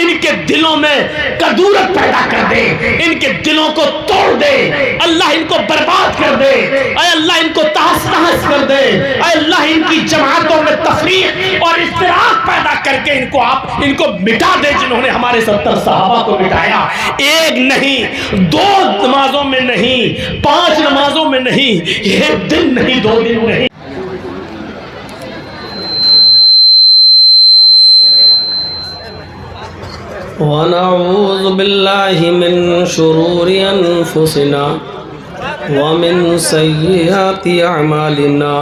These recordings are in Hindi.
इनके दिलों में कदूरत पैदा कर दे, इनके दिलों को तोड़ दे। अल्लाह इनको बर्बाद कर दे, ऐ अल्लाह इनको तहस नहस कर दे, ऐ अल्लाह इनकी जमातों में तफरीक और इख्तिलाफ पैदा करके इनको मिटा दे, जिन्होंने हमारे 70 सहाबा को मिटाया। एक नहीं, 2 नमाजों में नहीं, 5 नमाजों में नहीं, 1 दिन नहीं, 2 दिन नहीं। वनऊज़ु बिल्लाहि मिन शुरूरि अनफुसिना व मिन सय्यिआति अअमालिना।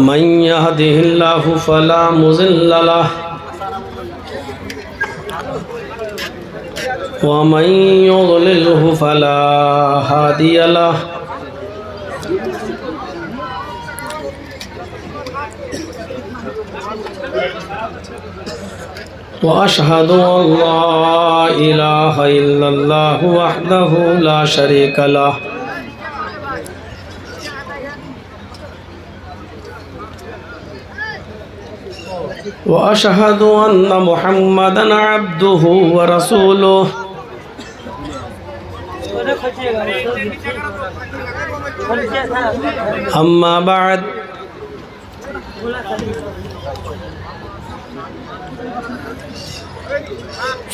मन यहदिहिल्लाहु फला मुज़िल्ल लहु व मन युज़लिल्हु फला हादिय लहु। व अशहदु अल्ला इलाहा इल्लल्लाहु वहदहु ला शरीक लहु व अशहदु अन्न मुहम्मदन अब्दुहु व रसूलुहु। अम्मा बाद,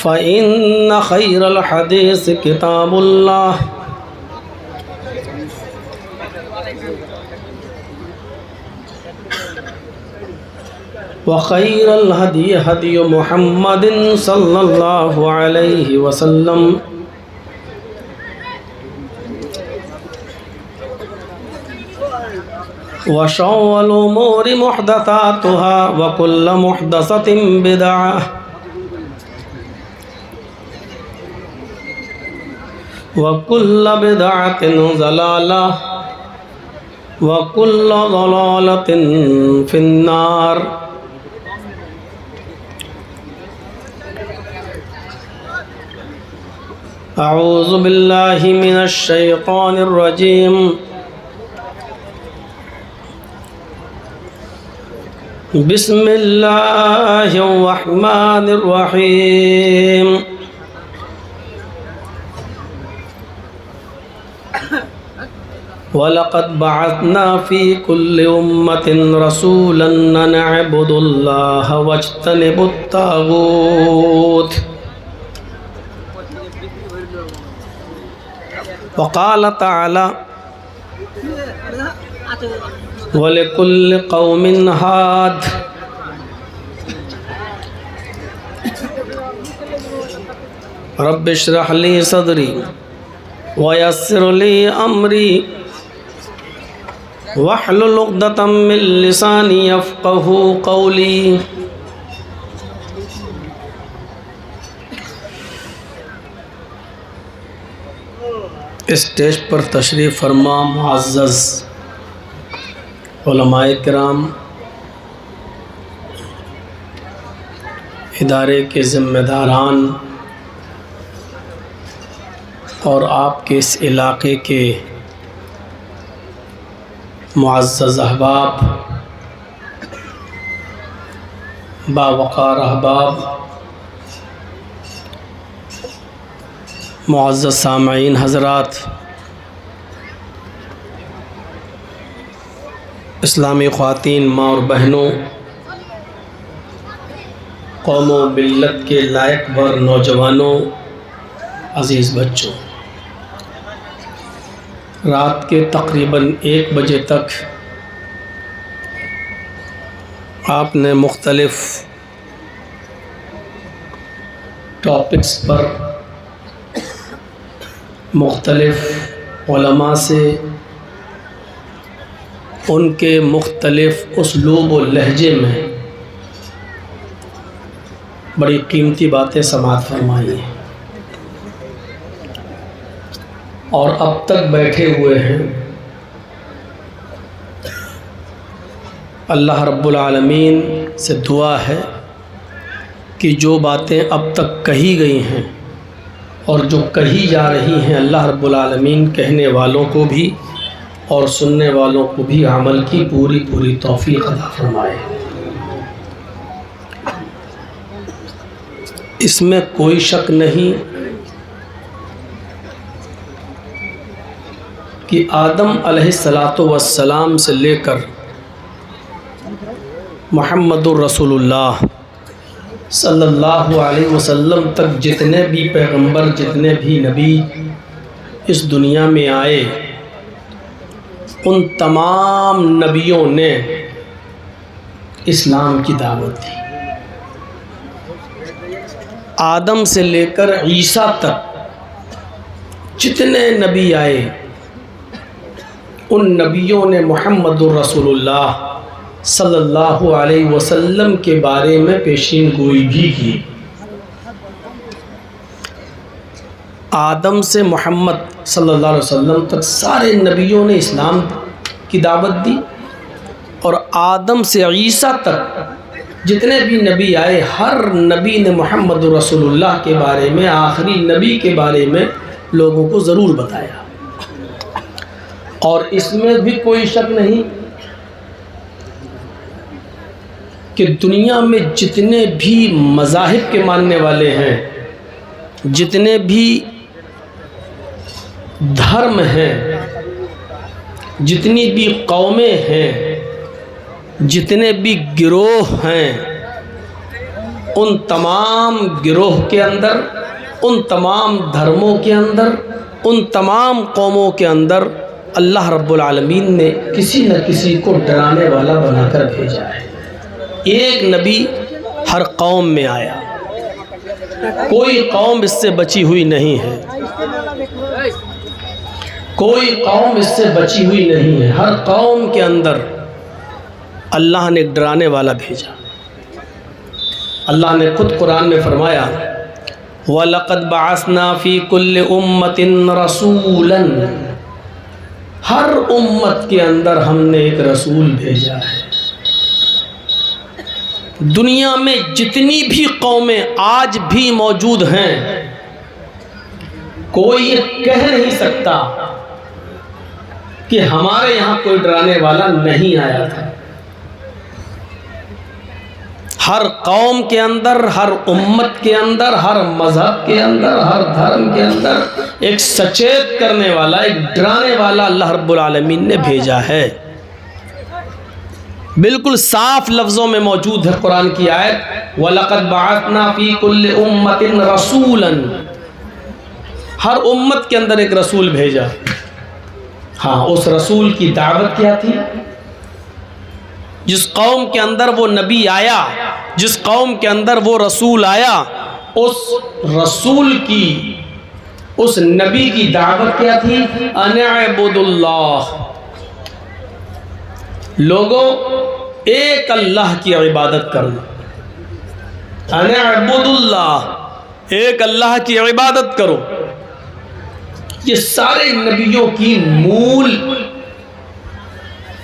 फ़इन्न खैरल हदीस किताबुल्लाह व खैरल हदी हदी मुहम्मदिन सल्लल्लाहु अलैहि वसल्लम व शर्रुल उमूरि मुहदसातुहा व कुल्लु मुहदसतिन बिदअह व कुल्लु बिदअतिन ज़लालह व कुल्लु ज़लालतिन फिन्नार। अऊज़ु बिल्लाहि मिनश शैतानिर रजीम। बिस्मिल्लाहिर रहमानिर रहीम। वलक़द बअसना फ़ी कुल्लि उम्मतिन रसूलन अन अअ्बुदुल्लाह वज्तनिबुत ताग़ूत। वक़ाल तआला वलिकुल्लि क़ौमिन हाद। रब्बि इश्रह ली सदरी वयस्सिर ली अमरी वहलुल उक़दतम मिन लिसानी यफ़क़हू क़ौली। स्टेज पर तशरीफ़ फरमा मुअज़्ज़ज़ उलमाए किराम, इदारे के ज़िम्मेदारान और आपके इस इलाक़े के मुअज़्ज़ज़ अहबाब, बावक़ार अहबाब, मुअज़्ज़ज़ सामईन हज़रात, इस्लामी ख़वातीन, माँ और बहनों, कौम व मिल्लत के लायक वर नौजवानों, अज़ीज़ बच्चों, रात के तकरीबन 1 बजे तक आपने मुख्तलिफ़ टॉपिक्स पर मुख्तलिफ़ उलमा से उनके मुख्तलिफ़ उसलूब और लहजे में बड़ी कीमती बातें समाअत फरमाई हैं और अब तक बैठे हुए हैं। अल्लाह रब्बुल आलमीन से दुआ है कि जो बातें अब तक कही गई हैं और जो कही जा रही हैं, अल्लाह रब्बुल आलमीन कहने वालों को भी और सुनने वालों को भी अमल की पूरी पूरी तौफीक अता फरमाए। इसमें कोई शक नहीं कि आदम अलैहिस्सलातु वस्सलाम से लेकर मुहम्मदुर रसूलुल्लाह सल्लल्लाहु अलैहि वसल्लम तक जितने भी पैगंबर, जितने भी नबी इस दुनिया में आए, उन तमाम नबियों ने इस्लाम की दावत दी। आदम से लेकर ईसा तक जितने नबी आए, उन नबियों ने मुहम्मदुर रसूलुल्लाह सल्लल्लाहु अलैहि वसल्लम के बारे में पेशीन गोई भी की। आदम से मोहम्मद सल्लल्लाहु अलैहि वसल्लम तक सारे नबियों ने इस्लाम की दावत दी, और आदम से ईसा तक जितने भी नबी आए, हर नबी ने मोहम्मद रसूलुल्लाह के बारे में, आखिरी नबी के बारे में लोगों को ज़रूर बताया। और इसमें भी कोई शक नहीं कि दुनिया में जितने भी मज़ाहिब के मानने वाले हैं, जितने भी धर्म हैं, जितनी भी कौमें हैं, जितने भी गिरोह हैं, उन तमाम गिरोह के अंदर, उन तमाम धर्मों के अंदर, उन तमाम कौमों के अंदर अल्लाह रब्बुल आलमीन ने किसी न किसी को डराने वाला बनाकर भेजा है। एक नबी हर कौम में आया, कोई कौम इससे बची हुई नहीं है, कोई कौम इससे बची हुई नहीं है। हर कौम के अंदर अल्लाह ने एक डराने वाला भेजा। अल्लाह ने खुद कुरान में फरमाया, वलक़द बअसना फ़ी कुल्लि उम्मतिन रसूलन, हर उम्मत के अंदर हमने एक रसूल भेजा है। दुनिया में जितनी भी कौमें आज भी मौजूद हैं, कोई ये कह नहीं सकता कि हमारे यहाँ कोई डराने वाला नहीं आया था। हर कौम के अंदर, हर उम्मत के अंदर, हर मज़हब के अंदर, हर धर्म के अंदर एक सचेत करने वाला, एक डराने वाला अल्लाह रब्बुल आलमीन ने भेजा है। बिल्कुल साफ लफ्ज़ों में मौजूद है कुरान की आयत, वलक़द बअसना फ़ी कुल्लि उम्मतिन रसूलन, हर उम्मत के अंदर एक रसूल भेजा। हाँ, उस रसूल की दावत क्या थी? जिस कौम के अंदर वो नबी आया, जिस कौम के अंदर वो रसूल आया, उस रसूल की, उस नबी की दावत क्या थी? अनअबुदुल्लाह, लोगों एक अल्लाह की इबादत करना। अनअबुदुल्लाह, एक अल्लाह की इबादत करो। ये सारे नबियों की मूल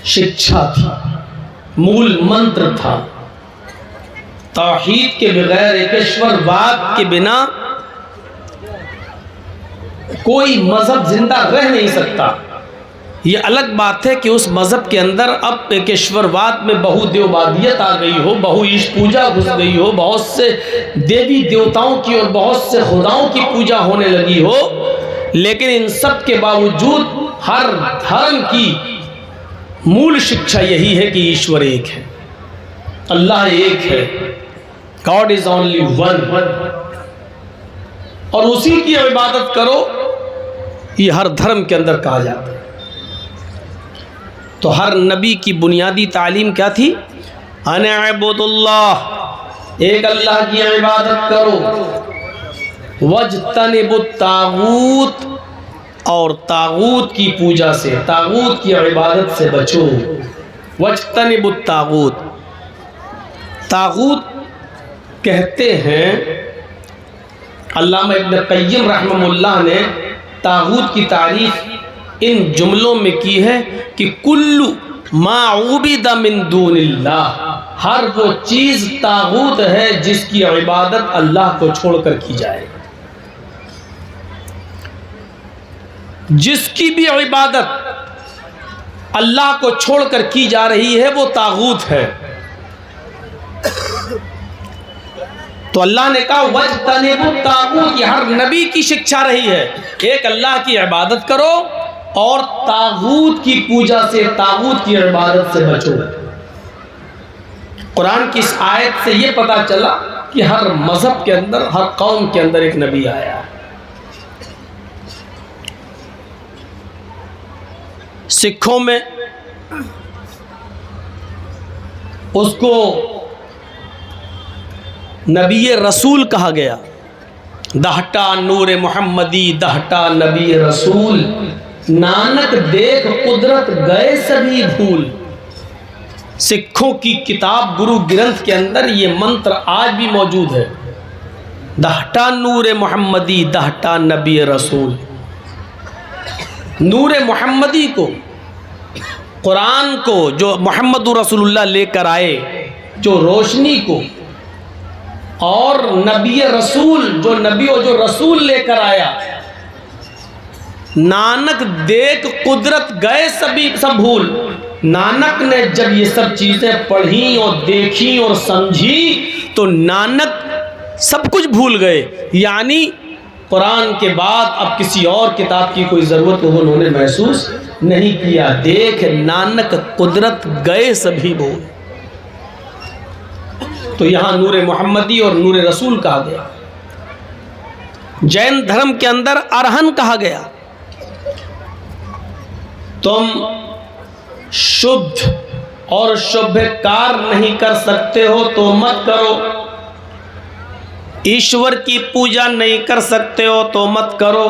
शिक्षा थी, मूल मंत्र था। तौहीद के बगैर, एकेश्वरवाद के बिना कोई मजहब जिंदा रह नहीं सकता। ये अलग बात है कि उस मज़हब के अंदर अब एकेश्वरवाद में बहुदेववादियत आ गई हो, बहु ईश पूजा घुस गई हो, बहुत से देवी देवताओं की और बहुत से खुदाओं की पूजा होने लगी हो, लेकिन इन सब के बावजूद हर धर्म की मूल शिक्षा यही है कि ईश्वर एक है, अल्लाह एक है, गॉड इज ओनली वन, और उसी की इबादत करो। ये हर धर्म के अंदर कहा जाता है। तो हर नबी की बुनियादी तालीम क्या थी? अनअबुदुल्लाह, एक अल्लाह की इबादत करो। वज्तनिबुत तागूत, और तागूत की पूजा से, तागूत की इबादत से बचो। वज्तनिबुत तागूत, तागूत कहते हैं, अल्लामा इब्न क़य्यिम रहमहुल्लाह ने तागूत की तारीफ इन जुमलों में की है कि कुल्लु मा उबिदा मिन दूनिल्लाह, हर वो चीज़ तागूत है जिसकी इबादत अल्लाह को छोड़कर की जाए। जिसकी भी इबादत अल्लाह को छोड़कर की जा रही है वो तागूत है। तो अल्लाह ने कहा वज्तनिबु तागूत, ये हर नबी की शिक्षा रही है। एक अल्लाह की इबादत करो और तागूत की पूजा से, तागूत की इबादत से बचो। कुरान की इस आयत से ये पता चला कि हर मजहब के अंदर, हर कौम के अंदर एक नबी आया है। सिखों में उसको नबी रसूल कहा गया। दहटा नूर मोहम्मदी दहटा नबी रसूल, नानक देख कुदरत गए सभी भूल। सिखों की किताब गुरु ग्रंथ के अंदर ये मंत्र आज भी मौजूद है। दहटा नूर मोहम्मदी दहटा नबी रसूल। नूर मोहम्मदी को, कुरान को जो मोहम्मद रसूलुल्लाह लेकर आए, जो रोशनी को, और नबी रसूल जो नबी और जो रसूल लेकर आया। नानक देख कुदरत गए सभी सब भूल। नानक ने जब ये सब चीज़ें पढ़ी और देखी और समझी तो नानक सब कुछ भूल गए। यानी कुरान के बाद अब किसी और किताब की कोई ज़रूरत उन्होंने महसूस नहीं किया। देख नानक कुदरत गए सभी भूल। तो यहाँ नूर मोहम्मदी और नूर रसूल कहा गया। जैन धर्म के अंदर अरहन कहा गया। तुम शुद्ध और शुभ कार्य नहीं कर सकते हो तो मत करो। ईश्वर की पूजा नहीं कर सकते हो तो मत करो।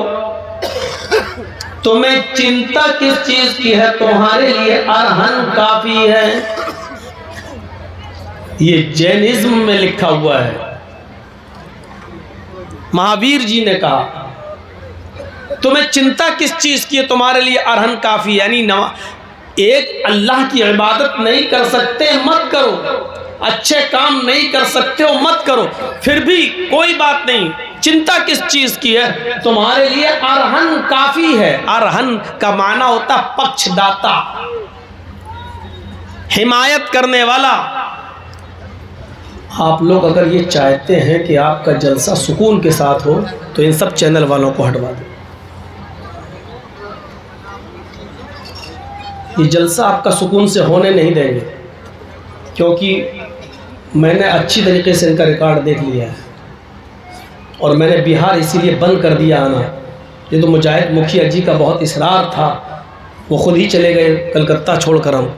तुम्हें चिंता किस चीज की है, तुम्हारे लिए अरहन काफी है। ये जैनिज्म में लिखा हुआ है। महावीर जी ने कहा तुम्हें चिंता किस चीज की है, तुम्हारे लिए अरहन काफी है। यानी एक अल्लाह की इबादत नहीं कर सकते मत करो, अच्छे काम नहीं कर सकते हो मत करो, फिर भी कोई बात नहीं, चिंता किस चीज की है, तुम्हारे लिए अरहन काफी है। अरहन का माना होता पक्षदाता, हिमायत करने वाला। आप लोग अगर ये चाहते हैं कि आपका जलसा सुकून के साथ हो तो इन सब चैनल वालों को हटवा दो। ये जलसा आपका सुकून से होने नहीं देंगे, क्योंकि मैंने अच्छी तरीके से इनका रिकॉर्ड देख लिया है और मैंने बिहार इसीलिए बंद कर दिया आना। ये तो मुजाहिद मुखिया जी का बहुत इसरार था, वो खुद ही चले गए कलकत्ता छोड़कर। हम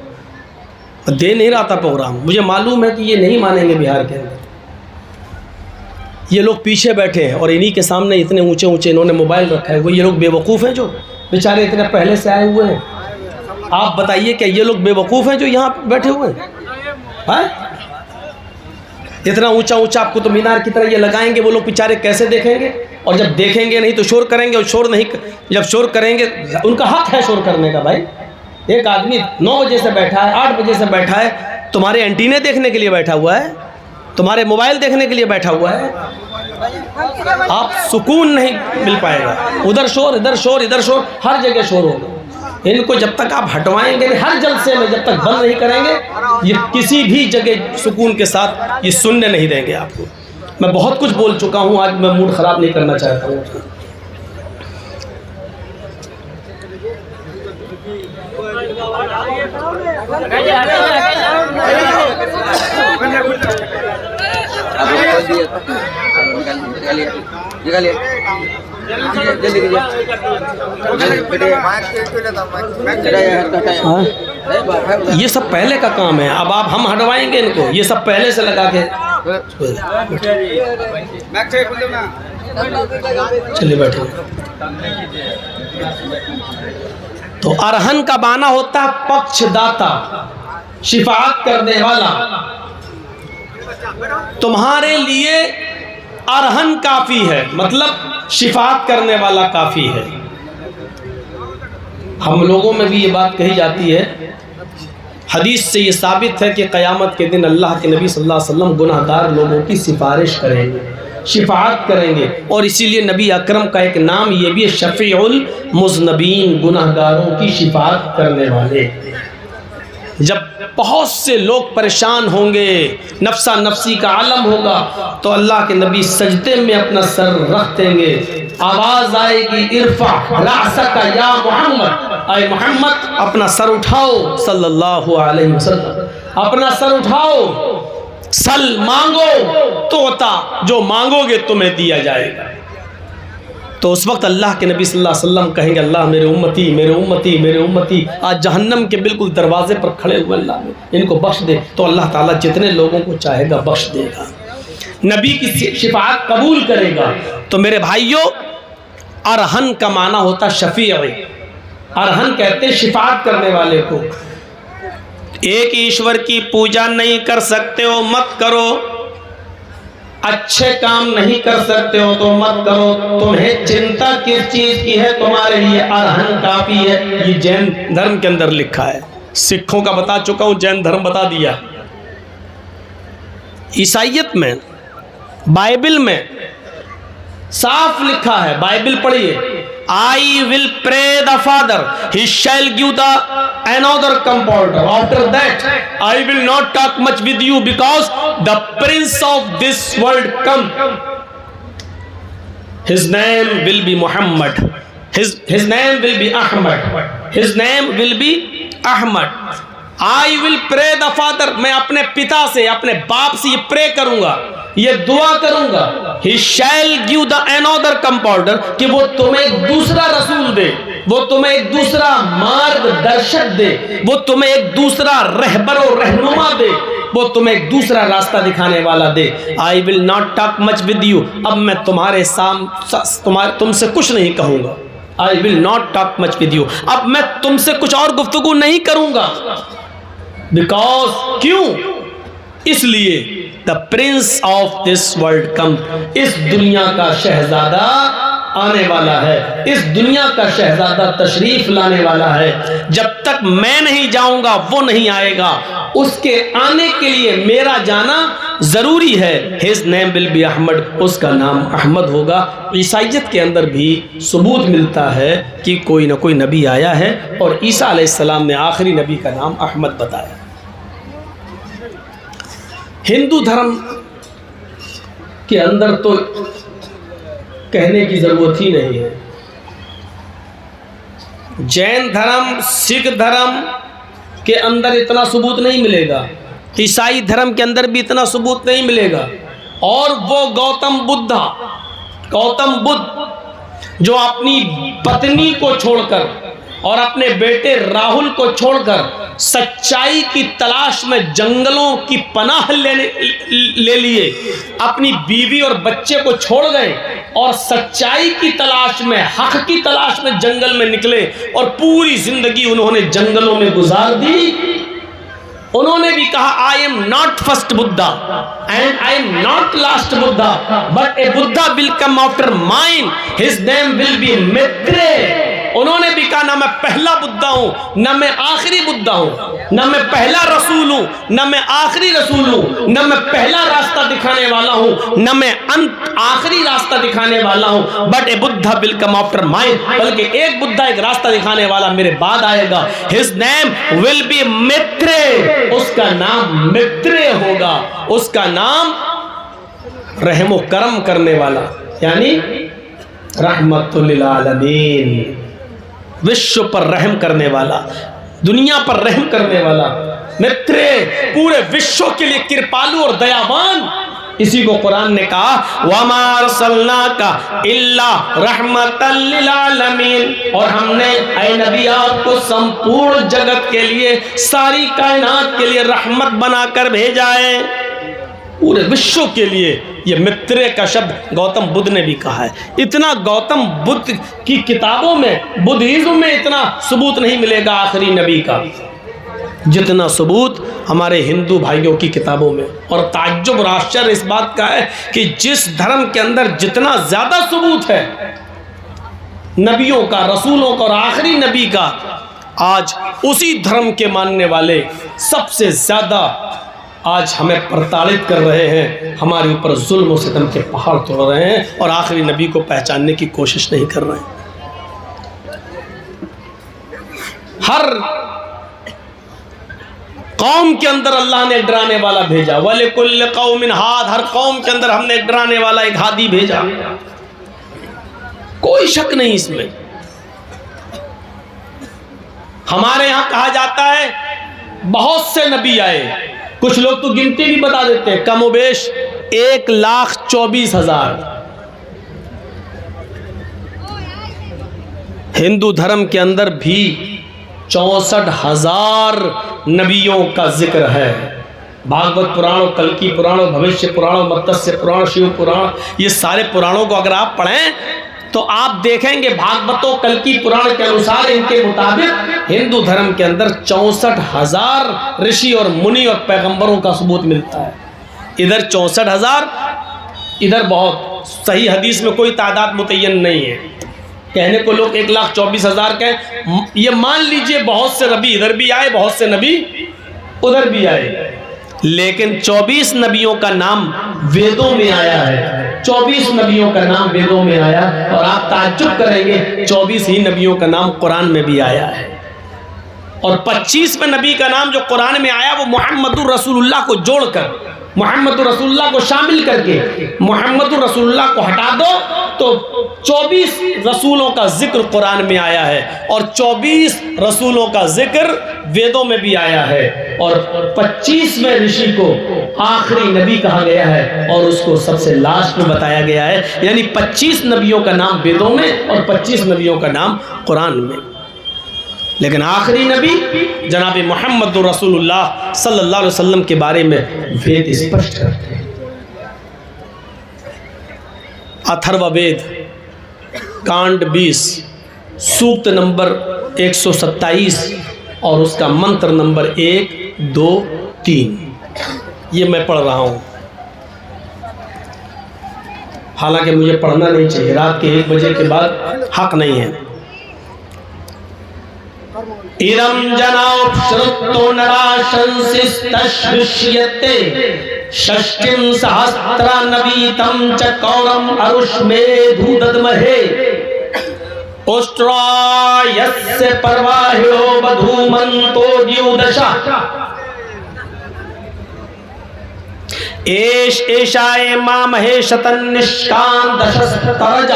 दे नहीं रहा था प्रोग्राम। मुझे मालूम है कि ये नहीं मानेंगे बिहार के अंदर। ये लोग पीछे बैठे हैं और इन्हीं के सामने इतने ऊंचे ऊंचे इन्होंने मोबाइल रखा है। वो ये लोग बेवकूफ़ हैं जो बेचारे इतने पहले से आए हुए हैं। आप बताइए क्या ये लोग बेवकूफ़ हैं जो यहाँ बैठे हुए हैं? इतना ऊंचा ऊंचा आपको तो मीनार की तरह ये लगाएंगे, वो लोग बेचारे कैसे देखेंगे? और जब देखेंगे नहीं तो शोर करेंगे, और शोर नहीं, जब शोर करेंगे, उनका हक है शोर करने का। भाई एक आदमी 9 बजे से बैठा है, 8 बजे से बैठा है, तुम्हारे एंटीने देखने के लिए बैठा हुआ है, तुम्हारे मोबाइल देखने के लिए बैठा हुआ है। आप सुकून नहीं मिल पाएगा। उधर शोर, इधर शोर, इधर शोर, हर जगह शोर होगा। इनको जब तक आप हटवाएंगे नहीं, हर जलसे में जब तक बंद नहीं करेंगे, ये किसी भी जगह सुकून के साथ ये सुनने नहीं देंगे आपको। मैं बहुत कुछ बोल चुका हूँ, आज मैं मूड ख़राब नहीं करना चाहता हूँ। ये सब पहले का काम है। अब आप हम हटवाएंगे इनको, ये सब पहले से लगा के। चलिए बैठो। तो अरहन का माना होता है पक्षदाता, शिफाअत करने वाला। तुम्हारे लिए अरहन काफ़ी है, मतलब शिफाअत करने वाला काफ़ी है। हम लोगों में भी ये बात कही जाती है, हदीस से ये साबित है कि क़यामत के दिन अल्लाह के नबी सल्लल्लाहु अलैहि वसल्लम गुनाहगार लोगों की सिफारिश करेंगे। शिफाअत करेंगे। और इसीलिए नबी अकरम का एक नाम ये भी है, शफीउल मुज़नबीन, गुनाहगारों की शिफाअत करने वाले। जब बहुत से लोग परेशान होंगे, नफ्सा नफ्सी का आलम होगा, तो अल्लाह के नबी सजदे में अपना सर रख देंगे, आवाज़ आएगी, इरफा रासका या मोहम्मद, आए मोहम्मद अपना सर उठाओ, सल्लल्लाहु अलैहि वसल्लम, अपना सर उठाओ, सल मांगो, तोता जो मांगोगे तुम्हें दिया जाएगा। तो उस वक्त अल्लाह के नबी सल्लल्लाहु अलैहि वसल्लम कहेंगे, अल्लाह मेरे उम्मती, मेरे उम्मती, मेरे उम्मती आज जहन्नम के बिल्कुल दरवाजे पर खड़े हुए, अल्लाह इनको बख्श दे। तो अल्लाह ताला जितने लोगों को चाहेगा बख्श देगा, नबी की शिफाअत कबूल करेगा। तो मेरे भाइयों, अरहन का माना होता शफी, अरहन कहते हैं शिफाअत करने वाले को। एक ईश्वर की पूजा नहीं कर सकते हो मत करो, अच्छे काम नहीं कर सकते हो तो मत करो, तुम्हें चिंता किस चीज की है, तुम्हारे लिए अरहन काफी है। ये जैन धर्म के अंदर लिखा है, सिखों का बता चुका हूं, जैन धर्म बता दिया। ईसाइयत में, बाइबल में साफ लिखा है, बाइबल पढ़िए, I will pray the Father, He shall give the another comforter. After that, I will not talk much with you because the prince of this world come. His name will be Muhammad. His name will be Ahmad. His name will be Ahmad. I will pray the Father. मैं अपने पिता से, अपने बाप से ये प्रे करूंगा, ये दुआ करूंगा, He shall give the another comforter, कि वो तुम्हें एक दूसरा रसूल दे, वो तुम्हें एक दूसरा मार्गदर्शक दे, वो तुम्हें एक दूसरा रहबर और रहनुमा दे, वो तुम्हें एक दूसरा रास्ता दिखाने वाला दे। I will not talk much with you. अब मैं तुमसे कुछ नहीं कहूंगा। I will not talk much with you. अब मैं तुमसे कुछ और गुफ्तगू नहीं करूंगा। Because क्यों? इसलिए the Prince of this world कम, इस दुनिया का शहजादा आने वाला है, इस दुनिया का शहजादा तशरीफ लाने वाला है। जब तक मैं नहीं जाऊंगा वो नहीं आएगा, उसके आने के लिए मेरा जाना जरूरी है। His name will be Ahmed, उसका नाम अहमद होगा। ईसाइयत के अंदर भी सबूत मिलता है कि कोई ना कोई नबी आया है और ईसा अलैहिस्सलाम ने आखिरी नबी का नाम अहमद बताया। हिंदू धर्म के अंदर तो कहने की जरूरत ही नहीं है। जैन धर्म, सिख धर्म के अंदर इतना सबूत नहीं मिलेगा, ईसाई धर्म के अंदर भी इतना सबूत नहीं मिलेगा। और वो गौतम बुद्ध जो अपनी पत्नी को छोड़कर और अपने बेटे राहुल को छोड़कर सच्चाई की तलाश में जंगलों की पनाह ले लिए, अपनी बीवी और बच्चे को छोड़ गए और सच्चाई की तलाश में, हक की तलाश में जंगल में निकले और पूरी जिंदगी उन्होंने जंगलों में गुजार दी। उन्होंने भी कहा, I am not first Buddha and I am not last Buddha, but A Buddha will come after mine, his name will B Maitreya. उन्होंने भी कहा, ना मैं पहला बुद्धा हूं, ना मैं आखिरी बुद्धा हूं, ना मैं पहला रसूल हूं, ना मैं आखिरी रसूल हूं, ना मैं पहला रास्ता दिखाने वाला हूं, ना मैं आखिरी रास्ता दिखाने वाला हूं, but A Buddha will come after mine, बल्कि एक बुद्धा, एक रास्ता दिखाने वाला मेरे बाद आएगा। His name will B Maitreya, उसका नाम मैत्रेय होगा, उसका नाम रहमो करम करने वाला, यानी रहमतुल लिल आलमीन, विश्व पर रहम करने वाला, दुनिया पर रहम करने वाला, मैत्रेय, पूरे विश्व के लिए कृपालु और दयावान। इसी को कुरान ने कहा, वमा अरसलनाका इल्ला रहमतल लिल आलमीन, और हमने ऐ नबी आपको संपूर्ण जगत के लिए, सारी कायनात के लिए रहमत बनाकर भेजा है, पूरे विश्व के लिए। ये मैत्रेय का शब्द गौतम बुद्ध ने भी कहा है। इतना गौतम बुद्ध की किताबों में, बुद्धिज्म में इतना सबूत नहीं मिलेगा आखिरी नबी का, जितना सबूत हमारे हिंदू भाइयों की किताबों में। और ताज्जुब और आश्चर्य इस बात का है कि जिस धर्म के अंदर जितना ज्यादा सबूत है नबियों का, रसूलों का और आखिरी नबी का, आज उसी धर्म के मानने वाले सबसे ज्यादा आज हमें प्रताड़ित कर रहे हैं, हमारे ऊपर जुल्म और सितम के पहाड़ तोड़ रहे हैं और आखिरी नबी को पहचानने की कोशिश नहीं कर रहे हैं। हर कौम के अंदर अल्लाह ने एक डराने वाला भेजा, वलिकुल्ल कौमिन हाद, हर कौम के अंदर हमने एक डराने वाला, एक हादी भेजा, कोई शक नहीं इसमें। हमारे यहां कहा जाता है बहुत से नबी आए, कुछ लोग तो गिनती भी बता देते हैं, कमोबेश 1,24,000। हिंदू धर्म के अंदर भी 64,000 नबियों का जिक्र है। भागवत पुराण, कल्की पुराण, भविष्य पुराण, मत्स्य पुराण, शिव पुराण, ये सारे पुराणों को अगर आप पढ़ें तो आप देखेंगे भागवतों कल्की पुराण के अनुसार, इनके मुताबिक हिंदू धर्म के अंदर 64,000 ऋषि और मुनि और पैगंबरों का सबूत मिलता है। इधर 64,000, इधर बहुत सही हदीस में कोई तादाद मुतय्यन नहीं है। कहने को लोग 1,24,000 कहें, ये मान लीजिए बहुत से नबी इधर भी आए, बहुत से नबी उधर भी आए, लेकिन 24 नबियों का नाम वेदों में आया है। 24 नबियों का नाम वेदों में आया, और आप ताज्जुब करेंगे 24 ही नबियों का नाम कुरान में भी आया है। और 25वें नबी का नाम जो कुरान में आया वो मुहम्मदुर रसूलुल्लाह को जोड़कर, मुहम्मदुर रसूलुल्लाह को शामिल करके, मुहम्मदुर रसूलुल्लाह को हटा दो तो 24 रसूलों का जिक्र कुरान में आया है, और 24 रसूलों का जिक्र वेदों में भी आया है, और 25वें ऋषि को आखिरी नबी कहा गया है और उसको सबसे लास्ट में बताया गया है। यानी 25 नबियों का नाम वेदों में और 25 नबियों का नाम कुरान में, लेकिन आखिरी नबी जनाब मोहम्मद रसूलुल्लाह सल्लल्लाहु अलैहि वसल्लम के बारे में वेद स्पष्ट करते हैं। अथर्ववेद कांड 20 सूक्त नंबर 127 और उसका मंत्र नंबर 1, 2, 3 ये मैं पढ़ रहा हूँ। हालांकि मुझे पढ़ना नहीं चाहिए, रात के 1 बजे के बाद हक नहीं है। इदं जनाओ श्रुतो नराशंसिस्तश्विष्यते षष्टिं सहस्रा नवीतं च कौरम अरुष्मेधु दद्महे उष्ट्रायस्य पर्वाह्यो बधूमन्तो द्युदशा एषाये मामहे शतन्निष्कान्दशस्तरज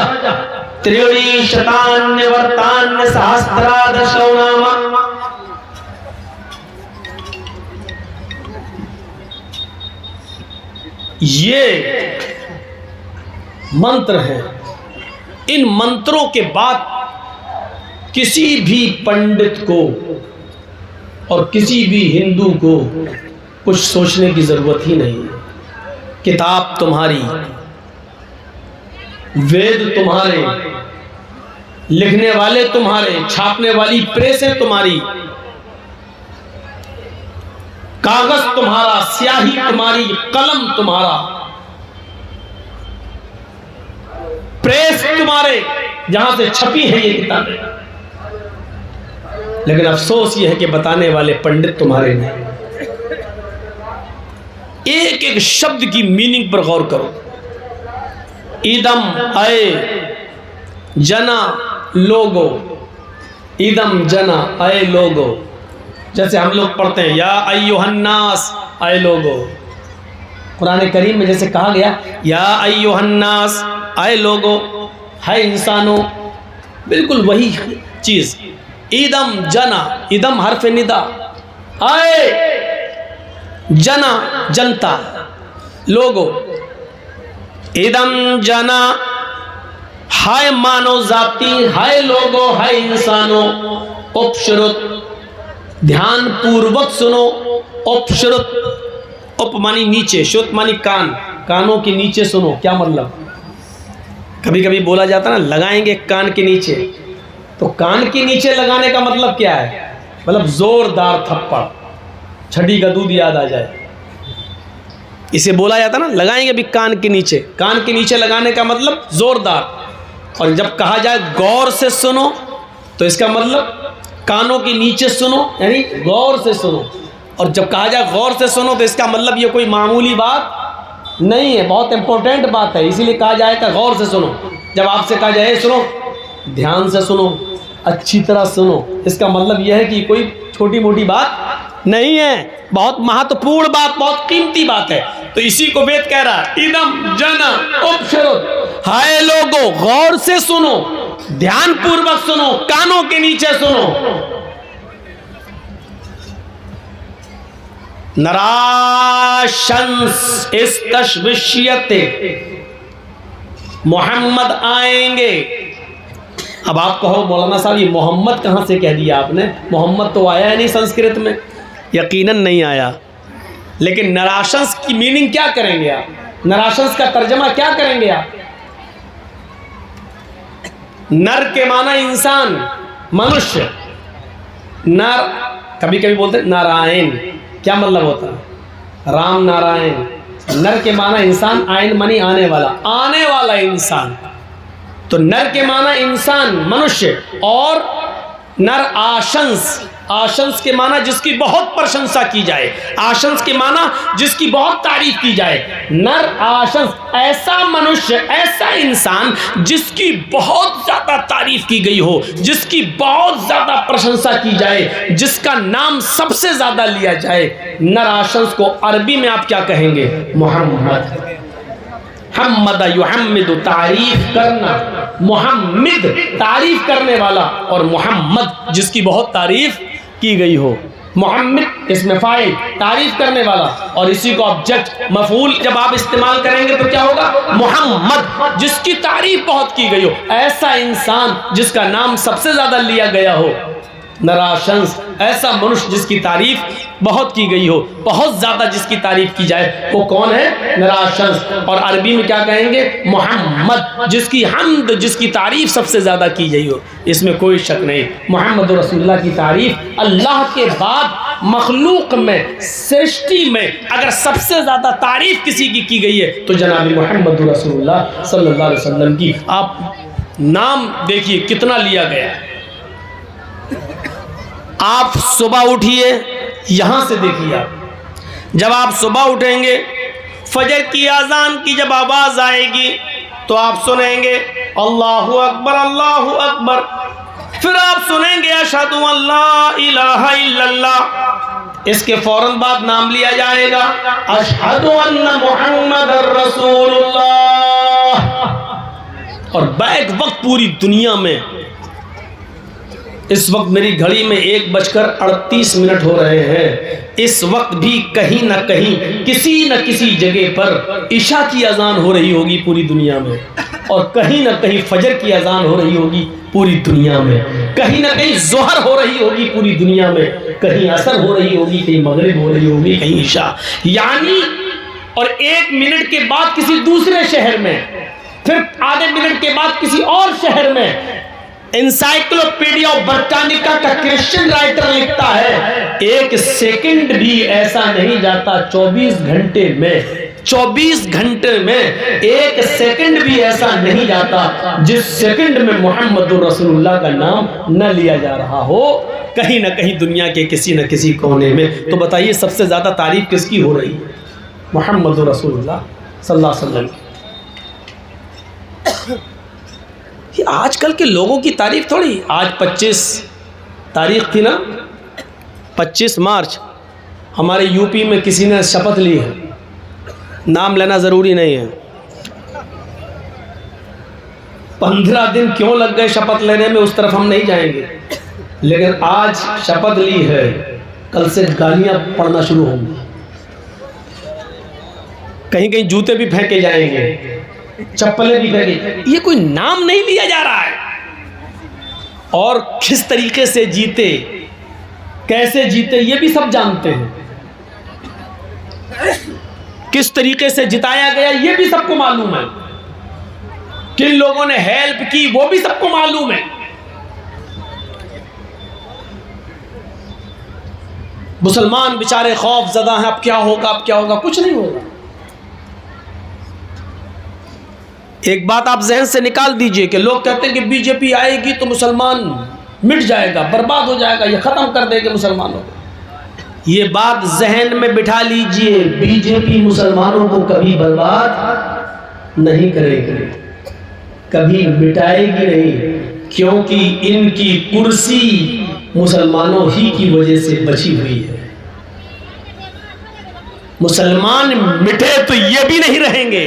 त्रीणि शतान्यवर्तान्य सहस्रादशो नाम। ये मंत्र हैं। इन मंत्रों के बाद किसी भी पंडित को और किसी भी हिंदू को कुछ सोचने की जरूरत ही नहीं है। किताब तुम्हारी, वेद तुम्हारे, लिखने वाले तुम्हारे, छापने वाली प्रेसें तुम्हारी, कागज तुम्हारा, स्याही तुम्हारी, कलम तुम्हारा, प्रेस तुम्हारे जहां से छपी है ये किताबें, लेकिन अफसोस ये है कि बताने वाले पंडित तुम्हारे नहीं। एक एक शब्द की मीनिंग पर गौर करो। इदम अय जना लोगो, इदम जना अय लोगो, जैसे हम लोग पढ़ते हैं या अय्युहन्नास अय लोगो। कुरान करीम में जैसे कहा गया या अय्युहन्नास अय लोगो, है इंसानों, बिल्कुल वही चीज। इदम जना, इदम हर्फ निदा, अय जना जनता, लोगो, इदम जना हाय मानव जाति, हाय लोगो, हाय इंसानों, उपश्रुत ध्यान पूर्वक सुनो, उपश्रुत, उप मानी नीचे, श्रुत मानी कान, कानों के नीचे सुनो। क्या मतलब? कभी कभी बोला जाता ना लगाएंगे कान के नीचे, तो कान के नीचे लगाने का मतलब क्या है? मतलब जोरदार थप्पड़, छठी का दूध याद आ जाए, इसे बोला जाता ना लगाएंगे भी कान के नीचे। कान के नीचे लगाने का मतलब जोरदार, और जब कहा जाए गौर से सुनो तो इसका मतलब कानों के नीचे सुनो, यानी गौर से सुनो। और जब कहा जाए गौर से सुनो तो इसका मतलब ये कोई मामूली बात नहीं है, बहुत इंपॉर्टेंट बात है। इसीलिए कहा जाएगा गौर से सुनो। जब आपसे कहा जाए सुनो, ध्यान से सुनो, अच्छी तरह सुनो, इसका मतलब यह है कि कोई छोटी मोटी बात नहीं है, बहुत महत्वपूर्ण बात, बहुत कीमती बात है। तो इसी को वेद कह रहा है इदम जन उपशरुत, हाय लोगो गौर से सुनो, ध्यान पूर्वक सुनो, कानों के नीचे सुनो। नराशंस इस्तशविष्यते, मोहम्मद आएंगे। अब आप कहो मौलाना साहब ये मोहम्मद कहाँ से कह दिया आपने, मोहम्मद तो आया है नहीं संस्कृत में, यकीनन नहीं आया। लेकिन नराशंस की मीनिंग क्या करेंगे आप, नराशंस का तर्जमा क्या करेंगे आप? नर के माना इंसान, मनुष्य, नर, कभी कभी बोलते नारायण, क्या मतलब होता है? राम नारायण। नर के माना इंसान, आयन मनी आने वाला, आने वाला इंसान। तो नर के माना इंसान, मनुष्य, और नर आशंस, आशंस के माना जिसकी बहुत प्रशंसा की जाए, आशंस के माना जिसकी बहुत तारीफ की जाए। नर आशंस, ऐसा मनुष्य, ऐसा इंसान जिसकी बहुत ज्यादा तारीफ की गई हो, जिसकी बहुत ज्यादा प्रशंसा की जाए, जिसका नाम सबसे ज्यादा लिया जाए। नर आशंस को अरबी में आप क्या कहेंगे? मोहम्मद। हम्मद युहम्मिदु, तारीफ करना, मुहम्मिद तारीफ करने वाला, और मोहम्मद जिसकी बहुत तारीफ की गई हो। मुहम्मिद इसमें फाइल, तारीफ करने वाला, और इसी को ऑब्जेक्ट मफूल जब आप इस्तेमाल करेंगे तो क्या होगा? मोहम्मद जिसकी तारीफ बहुत की गई हो, ऐसा इंसान जिसका नाम सबसे ज्यादा लिया गया हो। नराशंस, ऐसा मनुष्य जिसकी तारीफ बहुत की गई हो, बहुत ज्यादा जिसकी तारीफ की जाए, वो कौन है? नराशंस। और अरबी में क्या कहेंगे? मोहम्मद जिसकी हम्द, जिसकी तारीफ सबसे ज्यादा की गई हो। इसमें कोई शक नहीं, मोहम्मद रसूलुल्लाह की तारीफ अल्लाह के बाद मखलूक में, सृष्टि में अगर सबसे ज्यादा तारीफ किसी की गई है तो जनाब मोहम्मद रसूलुल्लाह सल्लल्लाहु अलैहि वसल्लम की। आप नाम देखिए कितना लिया गया है। आप सुबह उठिए, यहां से देखिए, आप जब आप सुबह उठेंगे, फजर की अजान की जब आवाज आएगी तो आप सुनेंगे अल्लाहु अकबर, अल्लाहु अकबर। फिर आप सुनेंगे अशहदु अल्ला इलाहा इल्लल्लाह। इसके फौरन बाद नाम लिया जाएगा अशहदु अन्ना मुहम्मदुर रसूलुल्लाह। और बैक वक्त पूरी दुनिया में इस वक्त मेरी घड़ी में 1:38 हो रहे हैं। इस वक्त भी कहीं ना कहीं, किसी न किसी जगह पर इशा की अजान हो रही होगी पूरी दुनिया में, और कहीं ना कहीं फजर की अजान हो रही होगी पूरी दुनिया में, कहीं ना कहीं जोहर हो रही होगी पूरी दुनिया में, कहीं असर हो रही होगी, कहीं मगरिब हो रही होगी, कहीं इशा। यानी और 1 मिनट के बाद किसी दूसरे शहर में, फिर आधे मिनट के बाद किसी और शहर में। एनसाइक्लोपीडिया ब्रिटानिका का क्रिश्चियन राइटर लिखता है 1 सेकंड भी ऐसा नहीं जाता 24 घंटे में, 24 घंटे में 1 सेकंड भी ऐसा नहीं जाता जिस सेकंड में मोहम्मद रसूलुल्लाह का नाम न लिया जा रहा हो, कहीं ना कहीं दुनिया के किसी न किसी कोने में। तो बताइए सबसे ज्यादा तारीफ किसकी हो रही है? मोहम्मद रसूलुल्लाह सल्लल्लाहु अलैहि वसल्लम। आजकल के लोगों की तारीफ थोड़ी। आज 25 तारीख थी ना, 25 मार्च, हमारे यूपी में किसी ने शपथ ली है। नाम लेना ज़रूरी नहीं है। 15 दिन क्यों लग गए शपथ लेने में, उस तरफ हम नहीं जाएंगे। लेकिन आज शपथ ली है, कल से गालियां पड़ना शुरू होंगी, कहीं कहीं जूते भी फेंके जाएंगे, चप्पलें भी फेंके। ये कोई नाम नहीं लिया जा रहा है। और किस तरीके से जीते, कैसे जीते, ये भी सब जानते हैं। किस तरीके से जिताया गया ये भी सबको मालूम है। किन लोगों ने हेल्प की वो भी सबको मालूम है। मुसलमान बेचारे खौफ ज़दा हैं, अब क्या होगा, अब क्या होगा। कुछ नहीं होगा। एक बात आप जहन से निकाल दीजिए कि लोग कहते हैं कि बीजेपी आएगी तो मुसलमान मिट जाएगा, बर्बाद हो जाएगा, ये ख़त्म कर देगी मुसलमानों को। ये बात जहन में बिठा लीजिए, बीजेपी मुसलमानों को कभी बर्बाद नहीं करेगी, कभी मिटाएगी नहीं, क्योंकि इनकी कुर्सी मुसलमानों ही की वजह से बची हुई है। मुसलमान मिटे तो ये भी नहीं रहेंगे,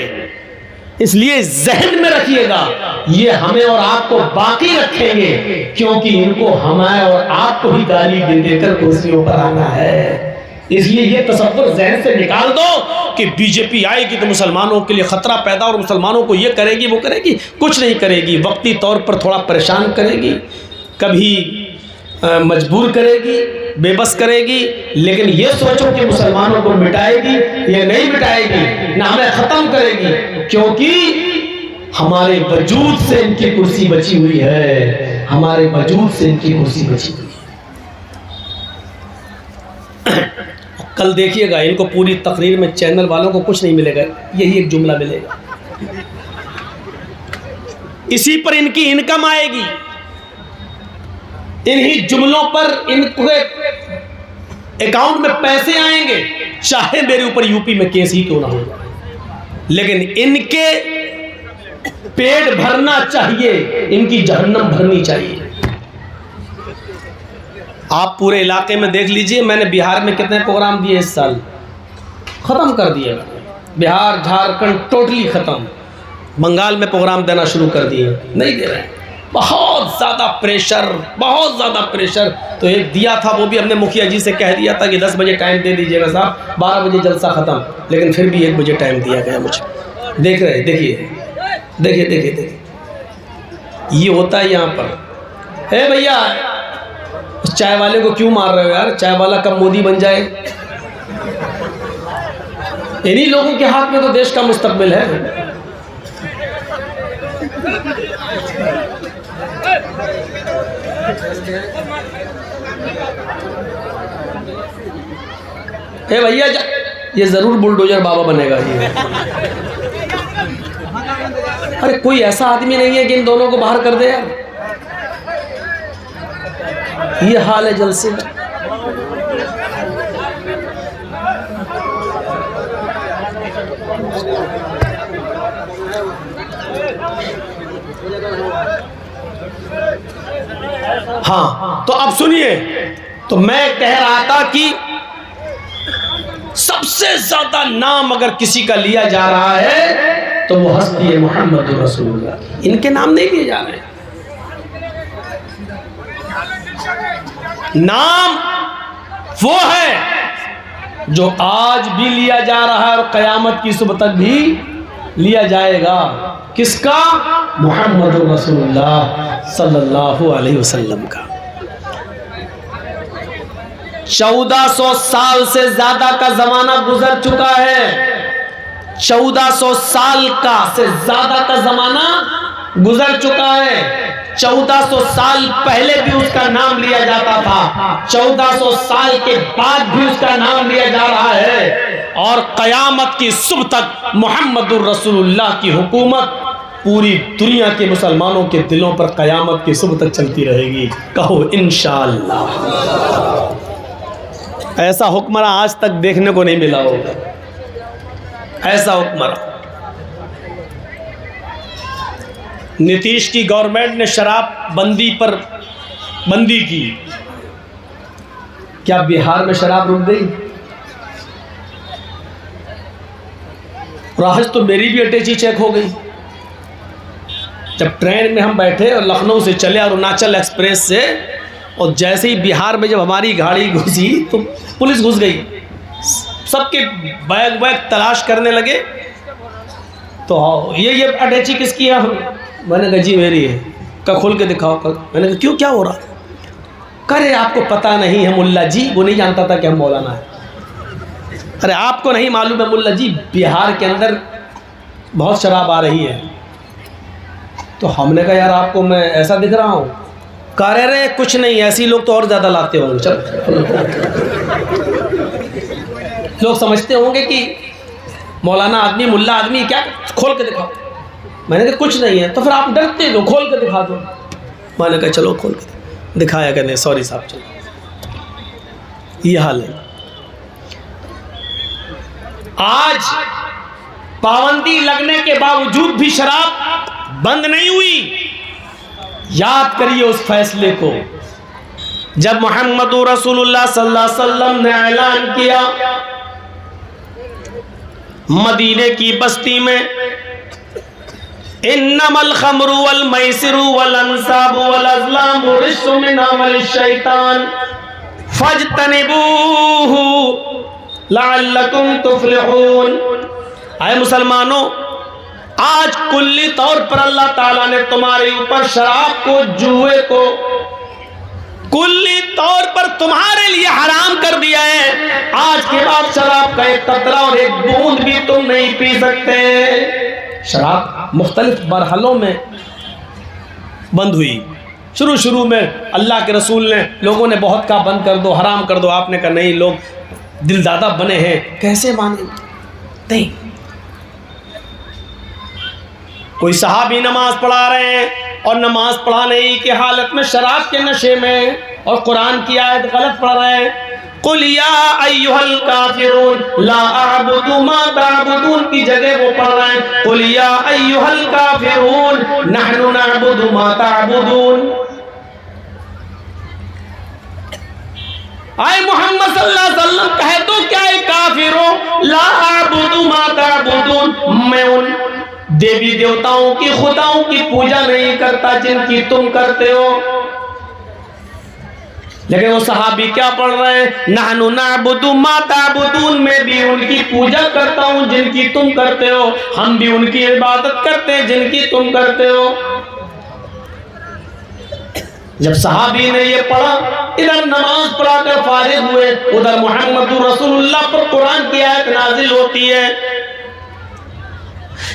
इसलिए जहन में रखिएगा, ये हमें और आपको बाकी रखेंगे, क्योंकि इनको हमें और आपको ही गाली दे देकर कुर्सियों पर आना है। इसलिए ये तसव्वुर जहन से निकाल दो कि बीजेपी आएगी तो मुसलमानों के लिए खतरा पैदा और मुसलमानों को ये करेगी वो करेगी। कुछ नहीं करेगी, वक्ती तौर पर थोड़ा परेशान करेगी, कभी मजबूर करेगी, बेबस करेगी, लेकिन ये सोचो कि मुसलमानों को मिटाएगी, ये नहीं मिटाएगी, ना हमें ख़त्म करेगी, क्योंकि हमारे वजूद से इनकी कुर्सी बची हुई है, हमारे वजूद से इनकी कुर्सी बची हुई है। कल देखिएगा, इनको पूरी तकरीर में चैनल वालों को कुछ नहीं मिलेगा, यही एक जुमला मिलेगा, इसी पर इनकी इनकम आएगी, इन्हीं जुमलों पर इनके अकाउंट में पैसे आएंगे, चाहे मेरे ऊपर यूपी में केस ही क्यों ना हो, लेकिन इनके पेट भरना चाहिए, इनकी जहन्नम भरनी चाहिए। आप पूरे इलाके में देख लीजिए, मैंने बिहार में कितने प्रोग्राम दिए इस साल, ख़त्म कर दिए, बिहार झारखंड टोटली ख़त्म, बंगाल में प्रोग्राम देना शुरू कर दिए, नहीं दे रहे हैं, बहुत ज़्यादा प्रेशर, बहुत ज़्यादा प्रेशर। तो एक दिया था, वो भी हमने मुखिया जी से कह दिया था कि 10 बजे टाइम दे दीजिएगा साहब, 12 बजे जलसा ख़त्म, लेकिन फिर भी 1 बजे टाइम दिया गया मुझे। देख रहे, देखिए देखिए देखिए देखिए, ये होता है यहाँ पर। हे भैया, उस चाय वाले को क्यों मार रहे हो यार, चाय वाला कब मोदी बन जाए, इन्हीं लोगों के हाथ में तो देश का मुस्तकबिल है। हे भैया, ये जरूर बुलडोजर बाबा बनेगा ये। अरे कोई ऐसा आदमी नहीं है कि इन दोनों को बाहर कर दे यार, ये हाल है जलसे में। हाँ, तो अब सुनिए, तो मैं कह रहा था कि सबसे ज्यादा नाम अगर किसी का लिया जा रहा है तो वो हस्ती है मोहम्मद रसूलुल्लाह, इनके नाम नहीं लिए जा रहे। नाम वो है जो आज भी लिया जा रहा है और क़यामत की सुबह तक भी लिया जाएगा। किसका? मोहम्मद रसूलुल्लाह सल्लल्लाहु अलैहि वसल्लम का। 1400 साल से ज्यादा का जमाना गुजर चुका है, 1400 साल का से ज्यादा का जमाना गुजर चुका है। 1400 साल पहले भी उसका नाम लिया जाता था, 1400 साल के बाद भी उसका नाम लिया जा रहा है, और क़यामत की सुबह तक मोहम्मदुर रसूलुल्लाह की हुकूमत पूरी दुनिया के मुसलमानों के दिलों पर क़यामत की सुबह तक चलती रहेगी। कहो इंशाअल्लाह। ऐसा हुक्मरान आज तक देखने को नहीं मिला होगा, ऐसा हुक्मरान। नीतीश की गवर्नमेंट ने शराब बंदी पर बंदी की, क्या बिहार में शराब रुक गई? आज तो मेरी भी अटैची चेक हो गई। जब ट्रेन में हम बैठे और लखनऊ से चले अरुणाचल एक्सप्रेस से, और जैसे ही बिहार में जब हमारी गाड़ी घुसी तो पुलिस घुस गई, सबके बैग बैग तलाश करने लगे। तो ये अटैची किसकी है? मैंने कहा जी मेरी है। का खोल के दिखाओ। मैंने कहा क्यों, क्या हो रहा? करे आपको पता नहीं है मुल्ला जी? वो नहीं जानता था कि हम मौलाना है। अरे आपको नहीं मालूम है मुल्ला जी, बिहार के अंदर बहुत शराब आ रही है। तो हमने कहा यार आपको मैं ऐसा दिख रहा हूँ? कह रहे कुछ नहीं, ऐसे लोग तो और ज़्यादा लाते होंगे। चलो लोग समझते होंगे कि मौलाना आदमी मुल्ला आदमी, क्या खोल के दिखाओ। मैंने कहा कुछ नहीं है। तो फिर आप डरते हो, खोल के दिखा दो। मैंने कहा चलो खोल के दिखाया, कहने सॉरी साहब चलो। ये हाल है। आज पाबंदी लगने के बावजूद भी शराब बंद नहीं हुई। याद करिए उस फैसले को जब मोहम्मद रसूलुल्लाह सल्लल्लाहु अलैहि वसल्लम ने ऐलान किया मदीने की बस्ती में, इन्नमल खमरु वल मैसिरु वल अंसाबु वल अज़लामु रिज्सुम मिन अमलि शैतान फज्तनिबूहु लअल्लकुम तुफ्लिहून। आए मुसलमानों, आज कुल्ली तौर पर अल्लाह ताला ने तुम्हारे ऊपर शराब को, जुए को कुल्ली तौर पर तुम्हारे लिए हराम कर दिया है। आज के बाद शराब का एक कतरा और एक बूंद भी तुम नहीं पी सकते। शराब मुख्तलिफ मरहलों में बंद हुई। शुरू में अल्लाह के रसूल ने, लोगों ने बहुत कहा बंद कर दो, हराम कर दो। आपने कहा नहीं, लोग दिलदादा बने हैं, कैसे माने। नहीं, कोई सहाबी नमाज पढ़ा रहे हैं और नमाज पढ़ाने की हालत में शराब के नशे में और कुरान की आयत गलत पढ़ रहे हैं। कुल या अय्युहल काफिरून ला अअबुदु मा तअबुदून की जगह वो पढ़ रहे हैं कुल या अय्युहल काफिरून नहनु नअबुदु मा तअबुदून। आए मोहम्मद सल्लल्लाहु अलैहि वसल्लम कहे तो क्या है काफिरों, ला अअबुदु मा तअबुदून, मैं उन देवी देवताओं की, खुदाओं की पूजा नहीं करता जिनकी तुम करते हो। लेकिन वो सहाबी क्या पढ़ रहे हैं, नहनु नअबुदु मा तअबुदून, मैं भी उनकी पूजा करता हूं जिनकी तुम करते हो, हम भी उनकी इबादत करते हैं जिनकी तुम करते हो। जब सहाबी ने ये पढ़ा, इधर नमाज पढ़ाकर फारिग हुए, उधर मोहम्मद रसूलुल्लाह पर कुरान की आयत नाजिल होती है,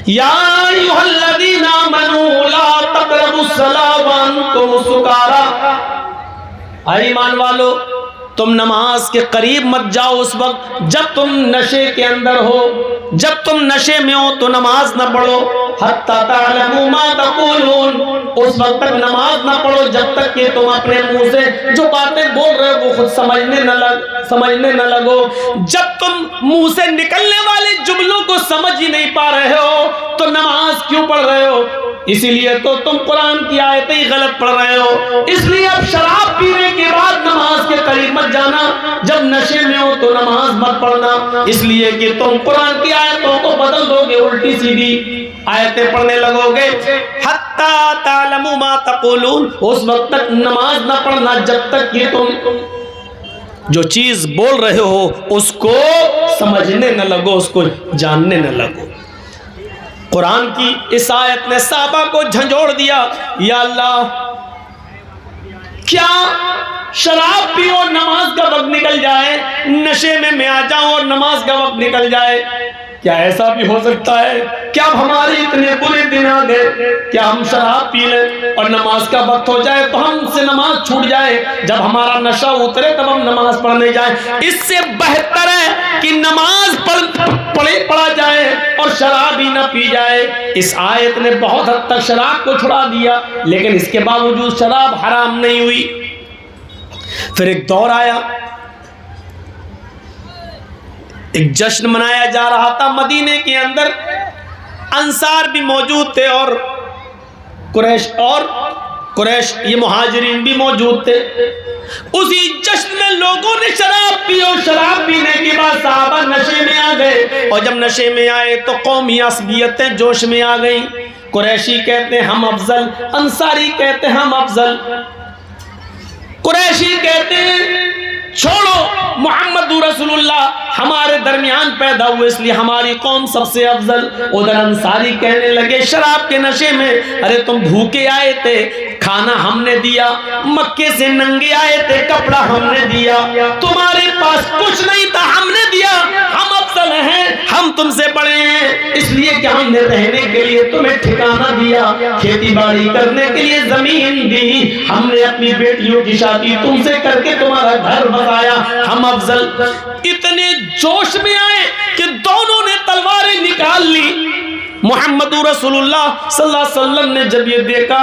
या अय्युहल्लज़ीना आमनू ला तक़रबुस्सलाह व अंतुम सुकारा। ईमान वालो, तुम नमाज के करीब मत जाओ उस वक्त जब तुम नशे के अंदर हो। जब तुम नशे में हो तो नमाज न पढ़ो, हत्ता तअलमू मा तक़ूलून, उस वक्त तक नमाज न पढ़ो जब तक कि तुम अपने मुंह से जो बातें बोल रहे हो वो खुद समझने न लगो। जब तुम मुंह से निकलने वाले जुमलों को समझ ही नहीं पा रहे हो तो नमाज क्यों पढ़ रहे हो? इसीलिए तो तुम कुरान की आयतें ही गलत पढ़ रहे हो। इसलिए अब शराब पीने के बाद नमाज के करीब मत जाना, जब नशे में हो तो नमाज मत पढ़ना, इसलिए कि तुम कुरान की आयतों को बदल दोगे, उल्टी सीधी आयतें पढ़ने लगोगे। हत्ता तालमू मा तक़ूलून, उस वक्त तक नमाज न पढ़ना जब तक कि तुम जो चीज बोल रहे हो उसको समझने न लगो, उसको जानने न लगो। कुरान की इस आयत ने साहबा को झंझोड़ दिया, या अल्लाह, क्या शराब पियो नमाज का वक्त निकल जाए, नशे में मैं आ जाऊं और नमाज का वक्त निकल जाए? क्या ऐसा भी हो सकता है? क्या हमारे इतने बुरे दिन आ गए, क्या हम शराब पी लें और नमाज का वक्त हो जाए तो हमसे नमाज छूट जाए, जब हमारा नशा उतरे तब हम नमाज पढ़ने जाए? इससे बेहतर है कि नमाज पढ़ा जाए और शराब ही ना पी जाए। इस आयत ने बहुत हद तक शराब को छुड़ा दिया, लेकिन इसके बावजूद शराब हराम नहीं हुई। फिर एक दौर आया, एक जश्न मनाया जा रहा था मदीने के अंदर, अंसार भी मौजूद थे और कुरैश ये मुहाजिरीन भी मौजूद थे। उसी जश्न में लोगों ने शराब पी और शराब पीने के बाद साहबा नशे में आ गए, और जब नशे में आए तो कौमी असबियतें जोश में आ गई। कुरैशी कहते हैं हम अफजल, अंसारी कहते हैं हम अफजल। कुरैशी कहते हैं छोड़ो, मोहम्मद रसूलुल्लाह हमारे दरमियान पैदा हुए इसलिए हमारी कौम सबसे अफजल। उधर अंसारी कहने लगे शराब के नशे में, अरे तुम भूखे आए थे, खाना हमने दिया, मक्के से नंगे आए थे, कपड़ा हमने दिया, तुम्हारे पास कुछ नहीं था, हमने दिया, हम अफजल हैं, हम तुमसे बड़े हैं, इसलिए कि हमने रहने के लिए तुम्हें ठिकाना दिया, खेती बाड़ी करने के लिए जमीन दी, हमने अपनी बेटियों की शादी तुमसे करके तुम्हारा घर बताया, हम अफजल। इतने जोश में आए कि दोनों ने तलवारें निकाल ली। मोहम्मद रसूलुल्लाह सल्लल्लाहु अलैहि वसल्लम ने जब ये देखा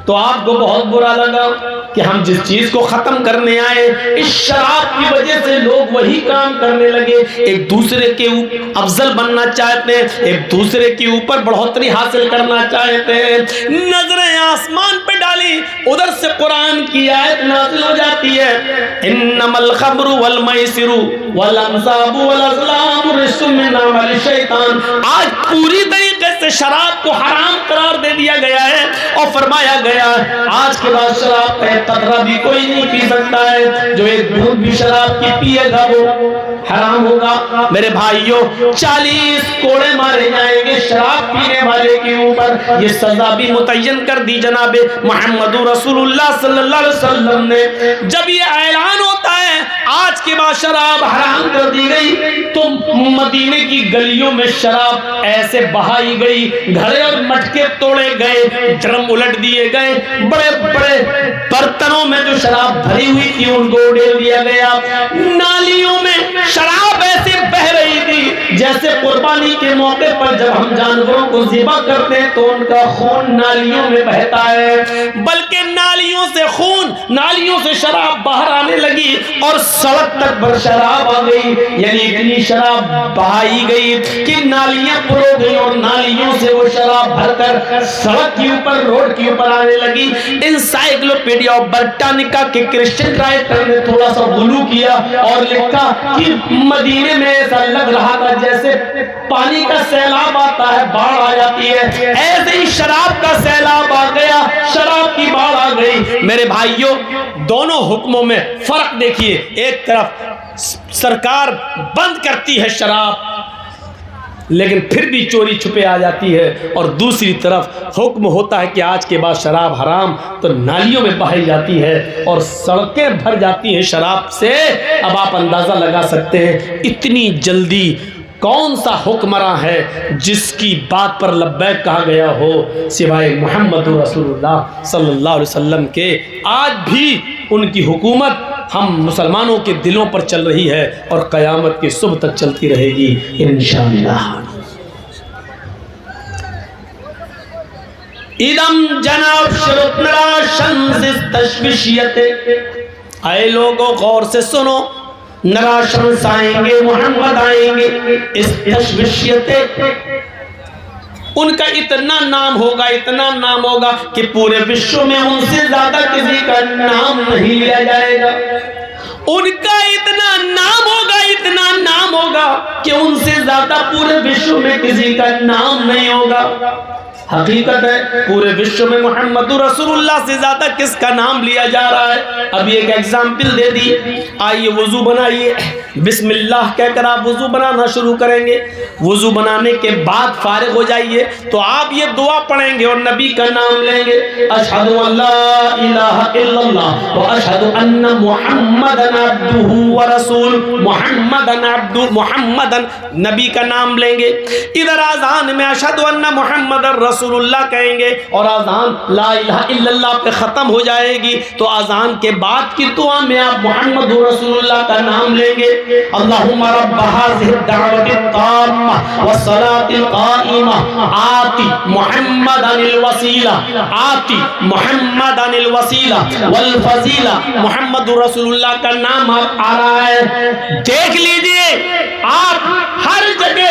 तो आपको बहुत बुरा लगा कि हम जिस चीज को खत्म करने आए, इस शराब की वजह से लोग वही काम करने लगे। एक दूसरे के अफजल बनना चाहते हैं, एक दूसरे के ऊपर बढ़ोतरी हासिल करना चाहते हैं। नजरें आसमान पे डाली, उधर से कुरान की आयत नाज़िल हो जाती है, इन्नमल खम्रु वल मैसिरु वल अंसाबु वल अज़लामु रिज्सुम मिन अमलि शैतान। आज पूरी तरीके से शराब को हराम करार दे दिया गया है और फरमाया गया आज के बाद शराब का एक कतरा भी कोई नहीं पी सकता है। जो एक बूंद भी शराब की पिएगा वो हराम होगा। मेरे भाइयों, 40 कोड़े मारे जाएंगे शराब पीने वाले के ऊपर। ये सजा भी मुतय्यन कर दी जनाबे मोहम्मद रसूलुल्लाह सल्लल्लाहु अलैहि वसल्लम ने। जब ये ऐलान होता है आज के बाद शराब हराम कर दी गई, तो मदीने की गलियों में शराब ऐसे बहाई गई, घड़े और मटके तोड़े गए, ड्रम उलट दिए गए, बड़े बड़े बर्तनों में जो शराब भरी हुई थी उनको उड़ेल दिया गया। नालियों में शराब ऐसे बह रही थी जैसे कुर्बानी के मौके पर जब हम जानवरों को ज़िबा करते हैं तो उनका खून नालियों में बहता है, बल्कि नालियों से खून, नालियों से शराब बाहर आने लगी और सड़क तक पर शराब आ गई। यानी इतनी शराब बहाई गई कि नालियां पुरो गई और नालियों से वो शराब भरकर सड़क के ऊपर, रोड के ऊपर आने लगी। एनसाइक्लोपीडिया ऑफ ब्रिटानिका के क्रिश्चियन राइटर ने थोड़ा सा गुलू किया और लिखा कि मदीने में ऐसा लग रहा था जैसे पानी का सैलाब आता है, बाढ़ आ जाती है, ऐसे ही शराब का सैलाब आ गया, शराब की बाढ़ आ गई। मेरे भाइयों, दोनों हुक्मों में फर्क देखिए। एक तरफ सरकार बंद करती है शराब लेकिन फिर भी चोरी छुपे आ जाती है, और दूसरी तरफ हुक्म होता है कि आज के बाद शराब हराम, तो नालियों में बहाई जाती है और सड़कें भर जाती हैं शराब से। अब आप अंदाजा लगा सकते हैं इतनी जल्दी कौन सा हुक्मरान है जिसकी बात पर लब्बैक कहा गया हो सिवाय मोहम्मद रसूलुल्लाह सल्लल्लाहु अलैहि वसल्लम के। आज भी उनकी हुकूमत हम मुसलमानों के दिलों पर चल रही है और क़यामत की सुबह तक चलती रहेगी इंशाअल्लाह। इदम जनाब तशविशियते, आए लोगों गौर से सुनो, नराशंस आएंगे, मोहम्मद आएंगे। इस तशविशियते, उनका इतना नाम होगा, इतना नाम होगा कि पूरे विश्व में उनसे ज्यादा किसी का नाम नहीं लिया जाएगा। उनका इतना नाम होगा, इतना नाम होगा कि उनसे ज्यादा पूरे विश्व में किसी का नाम नहीं होगा। हकीकत है पूरे विश्व में मोहम्मद रसूलुल्लाह से ज्यादा किसका नाम लिया जा रहा है। अभी एक एग्जाम्पल दे दी। आइए वुजू बनाइए, बिस्मिल्लाह कहकर आप वुजू बनाना शुरू करेंगे। वुजू बनाने के बाद फारिग हो जाइए तो आप ये दुआ पढ़ेंगे और नबी का नाम लेंगे, अशहदु अल्ला इलाहा इल्लल्लाह व अशहदु अन्ना मुहम्मदन अब्दुहु व रसूल, मुहम्मदन नबी का नाम लेंगे। इधर आज़ान में अशहदु अन्ना मुहम्मदन रसूलुल्लाह कहेंगे और आज़ान ला इलाहा इल्लल्लाह पे ख़त्म हो जाएगी। तो आज़ान के बाद की दुआ में आप मोहम्मद रसूलुल्लाह का नाम लेंगे। अल्लाहुम्मा रब्ब हाज़िहि दावति ताम्मा व सलातिल क़ाइमा आति मुहम्मदनिल वसीला, आति मुहम्मदनिल वसीला वल फजीला। मोहम्मद रसूलुल्लाह का नाम आ रहा है, देख लीजिए आप हर जगह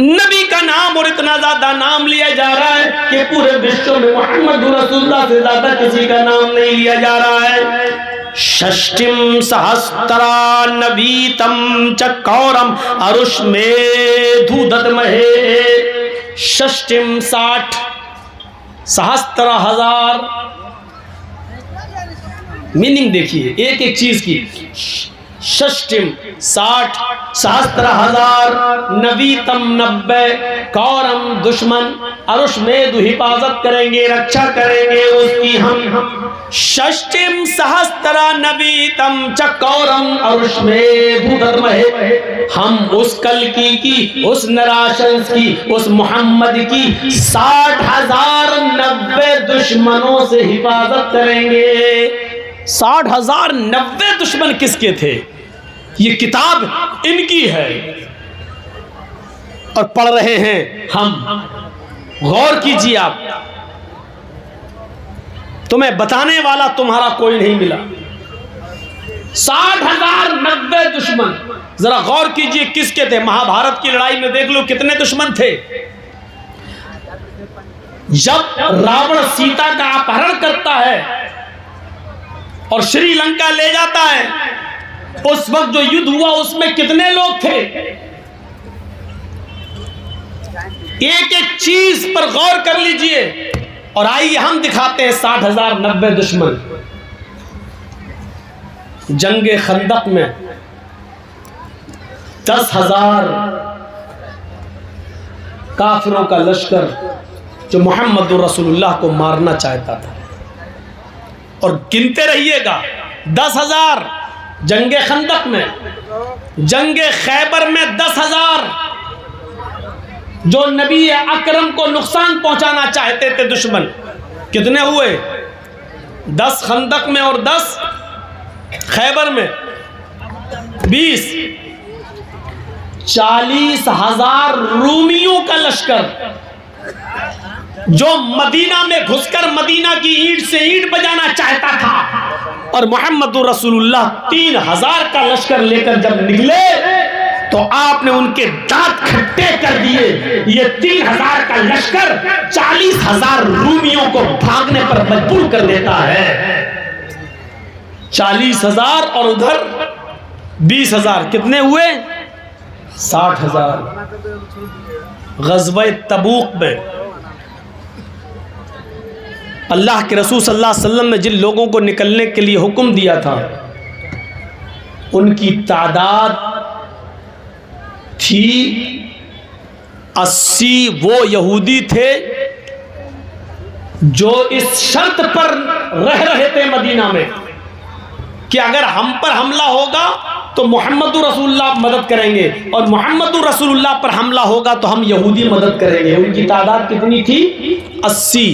नबी का नाम और इतना ज्यादा नाम लिया जा रहा है कि पूरे विश्व में मोहम्मद रसूलुल्लाह से ज्यादा किसी का नाम नहीं लिया जा रहा है। षष्टिम सहस्त्रा नवीतम चकौरम अरुष्मेधु ददमहे। षष्टिम 60, सहस्त्र 1000। मीनिंग देखिए एक एक चीज की। षष्टिम 60, सहस्त्र 1000, नवीतम 90, कौरम दुश्मन, अरुष्मेधु हिफाजत करेंगे, रक्षा करेंगे उसकी हम। षष्टिम सहस्त्र नवीतम चकौरम अरुष्मेधु दद्महे, हम उस कल्कि की, उस नराशंस की, उस मोहम्मद की 60,000 90 दुश्मनों से हिफाजत करेंगे। 60,000 90 दुश्मन किसके थे? ये किताब इनकी है और पढ़ रहे हैं हम। गौर कीजिए आप, तुम्हें बताने वाला तुम्हारा कोई नहीं मिला। 60,090 दुश्मन। जरा गौर कीजिए किसके थे। महाभारत की लड़ाई में देख लो कितने दुश्मन थे। जब रावण सीता का अपहरण करता है और श्रीलंका ले जाता है, उस वक्त जो युद्ध हुआ उसमें कितने लोग थे। एक एक चीज पर गौर कर लीजिए और आइए हम दिखाते हैं 60,090 दुश्मन। जंगे खंदक में 10,000 काफिरों का लश्कर जो मोहम्मद रसूलुल्लाह को मारना चाहता था। और गिनते रहिएगा 10,000 जंगे खंदक में, जंगे खैबर में 10,000 जो नबी अकरम को नुकसान पहुंचाना चाहते थे दुश्मन। कितने हुए? 10 खंदक में और 10 खैबर में 20। 40,000 रूमियों का लश्कर जो मदीना में घुसकर मदीना की ईंट से ईंट बजाना चाहता था। और मोहम्मद रसूलुल्लाह 3,000 का लश्कर लेकर जब निकले तो आपने उनके दांत खट्टे कर दिए। ये 3,000 का लश्कर 40,000 रूमियों को भागने पर मजबूर कर देता है। 40,000 और उधर 20,000, कितने हुए? 60,000। ग़ज़वा तबूक में अल्लाह के रसूल सल्लल्लाहु अलैहि वसल्लम ने जिन लोगों को निकलने के लिए हुक्म दिया था उनकी तादाद थी 80। वो यहूदी थे जो इस शर्त पर रह रहे थे मदीना में कि अगर हम पर हमला होगा तो मोहम्मद रसूलुल्लाह मदद करेंगे और मोहम्मद रसूलुल्लाह पर हमला होगा तो हम यहूदी मदद करेंगे। उनकी तादाद कितनी थी? 80।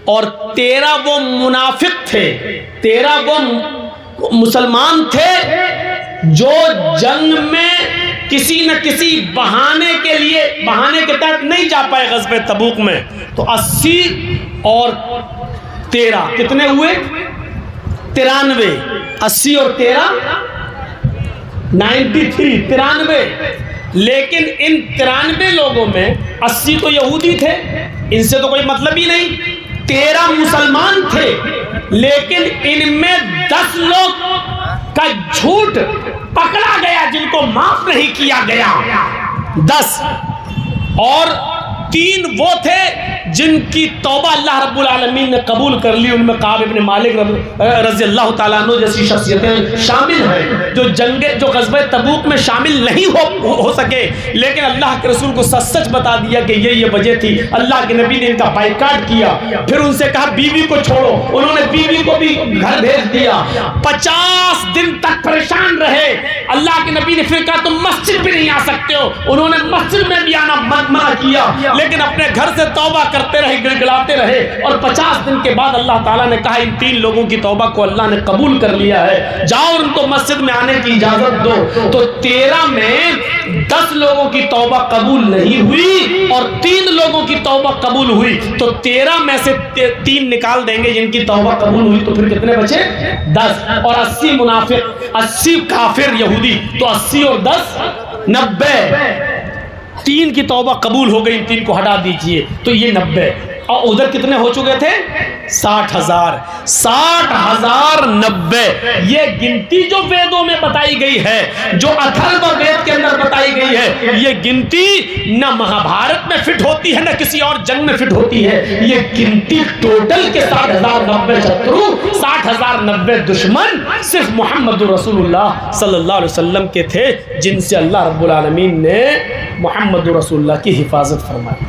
और 13 वो मुनाफिक थे, 13 वो मुसलमान थे जो जंग में किसी न किसी बहाने के लिए, बहाने के तहत नहीं जा पाए ग़ज़वे तबूक में। तो 80 और 13 कितने हुए? 93। 80 और 13 93। लेकिन इन 93 लोगों में 80 तो यहूदी थे, इनसे तो कोई मतलब ही नहीं। 13 मुसलमान थे, लेकिन इनमें 10 लोग का झूठ पकड़ा गया जिनको माफ नहीं किया गया। 10 और 3 वो थे जिनकी तौबा अल्लाह रब्बुल आलमीन ने कबूल कर ली। उनमें काब इब्न मालिक रज़ी अल्लाह ताला अन्हु जैसी शख्सियतें शामिल हैं जो जो ग़ज़वा तबूक में शामिल नहीं हो सके, लेकिन अल्लाह के रसूल को सच बता दिया कि ये वजह थी। अल्लाह के नबी ने इनका बाइकाट किया। फिर उनसे कहा बीवी को छोड़ो, उन्होंने बीवी को भी घर भेज दिया। 50 दिन तक परेशान रहे। अल्लाह के नबी ने फिर कहा तुम मस्जिद भी नहीं आ सकते हो, उन्होंने मस्जिद में भी आना मना किया, लेकिन अपने घर से तौबा करते रहे, गिड़गिड़ाते रहे। और 50 दिन के बाद अल्लाह ताला ने कहा इन 3 लोगों की तौबा को अल्लाह ने कबूल कर लिया है, जाओ उनको मस्जिद में आने की इजाजत दो। तो 13 में 10 लोगों की तौबा कबूल नहीं हुई और 3 लोगों की तौबा कबूल हुई। तो 13 में से 3 निकाल देंगे जिनकी तौबा कबूल हुई, तो फिर कितने बचे? 10। और 80 मुनाफिक, 80 काफिर यहूदी, तो 80 और 10 90। 3 की तौबा कबूल हो गई, 3 को हटा दीजिए तो ये 90। और उधर कितने हो चुके थे? 60,000। 60,090 ये गिनती जो वेदों में बताई गई है, जो अथर्व वेद के अंदर बताई गई है, ये गिनती न महाभारत में फिट होती है न किसी और जंग में फिट होती है। ये गिनती टोटल के 60,090 शत्रु, 60,090 दुश्मन सिर्फ मोहम्मद रसूलुल्लाह सल्लल्लाहु अलैहि वसल्लम के थे, जिनसे अल्लाह रब्बुल आलमीन ने मोहम्मद रसूलुल्लाह की हिफाजत फरमाई।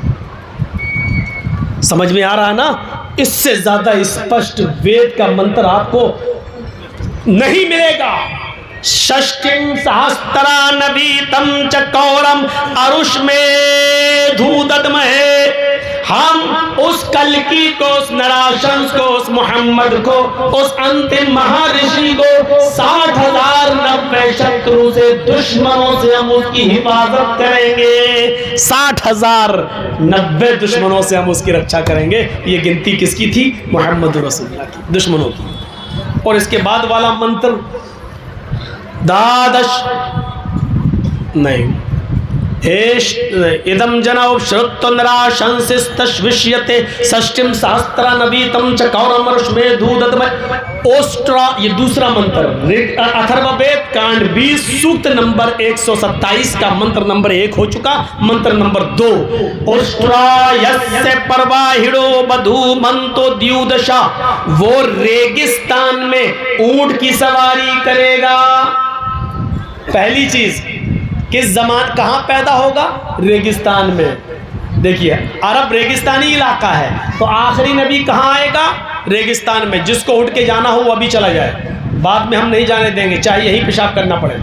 समझ में आ रहा है ना? इससे ज्यादा स्पष्ट वेद का मंत्र आपको नहीं मिलेगा। षष्टिं सहस्त्रा नवीतम चकौरम अरुष में धूदमहे हम उस कल्कि को, उस नराशंस को, उस मोहम्मद को, उस अंतिम महर्षि को 60,000 90 शत्रु से, दुश्मनों से हम उसकी हिफाजत करेंगे। 60,000 90 दुश्मनों से हम उसकी रक्षा करेंगे। ये गिनती किसकी थी? मोहम्मद रसूलुल्लाह की, दुश्मनों की। और इसके बाद वाला मंत्र द्वादश नहीं, इदम जनाब श्रुत्तनराशंसिस्तश्विष्यते षष्टिम सहस्त्र नवीतम च कौरमर्षमे धूदतमय ओस्ट्रा। ये दूसरा मंत्र अथर्ववेद कांड 20 सूक्त नंबर 127 का मंत्र नंबर 1 हो चुका। मंत्र नंबर 2 ओस्ट्रा यस्य परवाहिड़ो बधू मंतो द्युदशा, वो रेगिस्तान में ऊंट की सवारी करेगा। पहली चीज, किस जमान कहां पैदा होगा? रेगिस्तान में। देखिए अरब रेगिस्तानी इलाका है, तो आखिरी नबी कहां आएगा? रेगिस्तान में। जिसको उठ के जाना हो वो अभी चला जाए, बाद में हम नहीं जाने देंगे, चाहे यही पेशाब करना पड़े।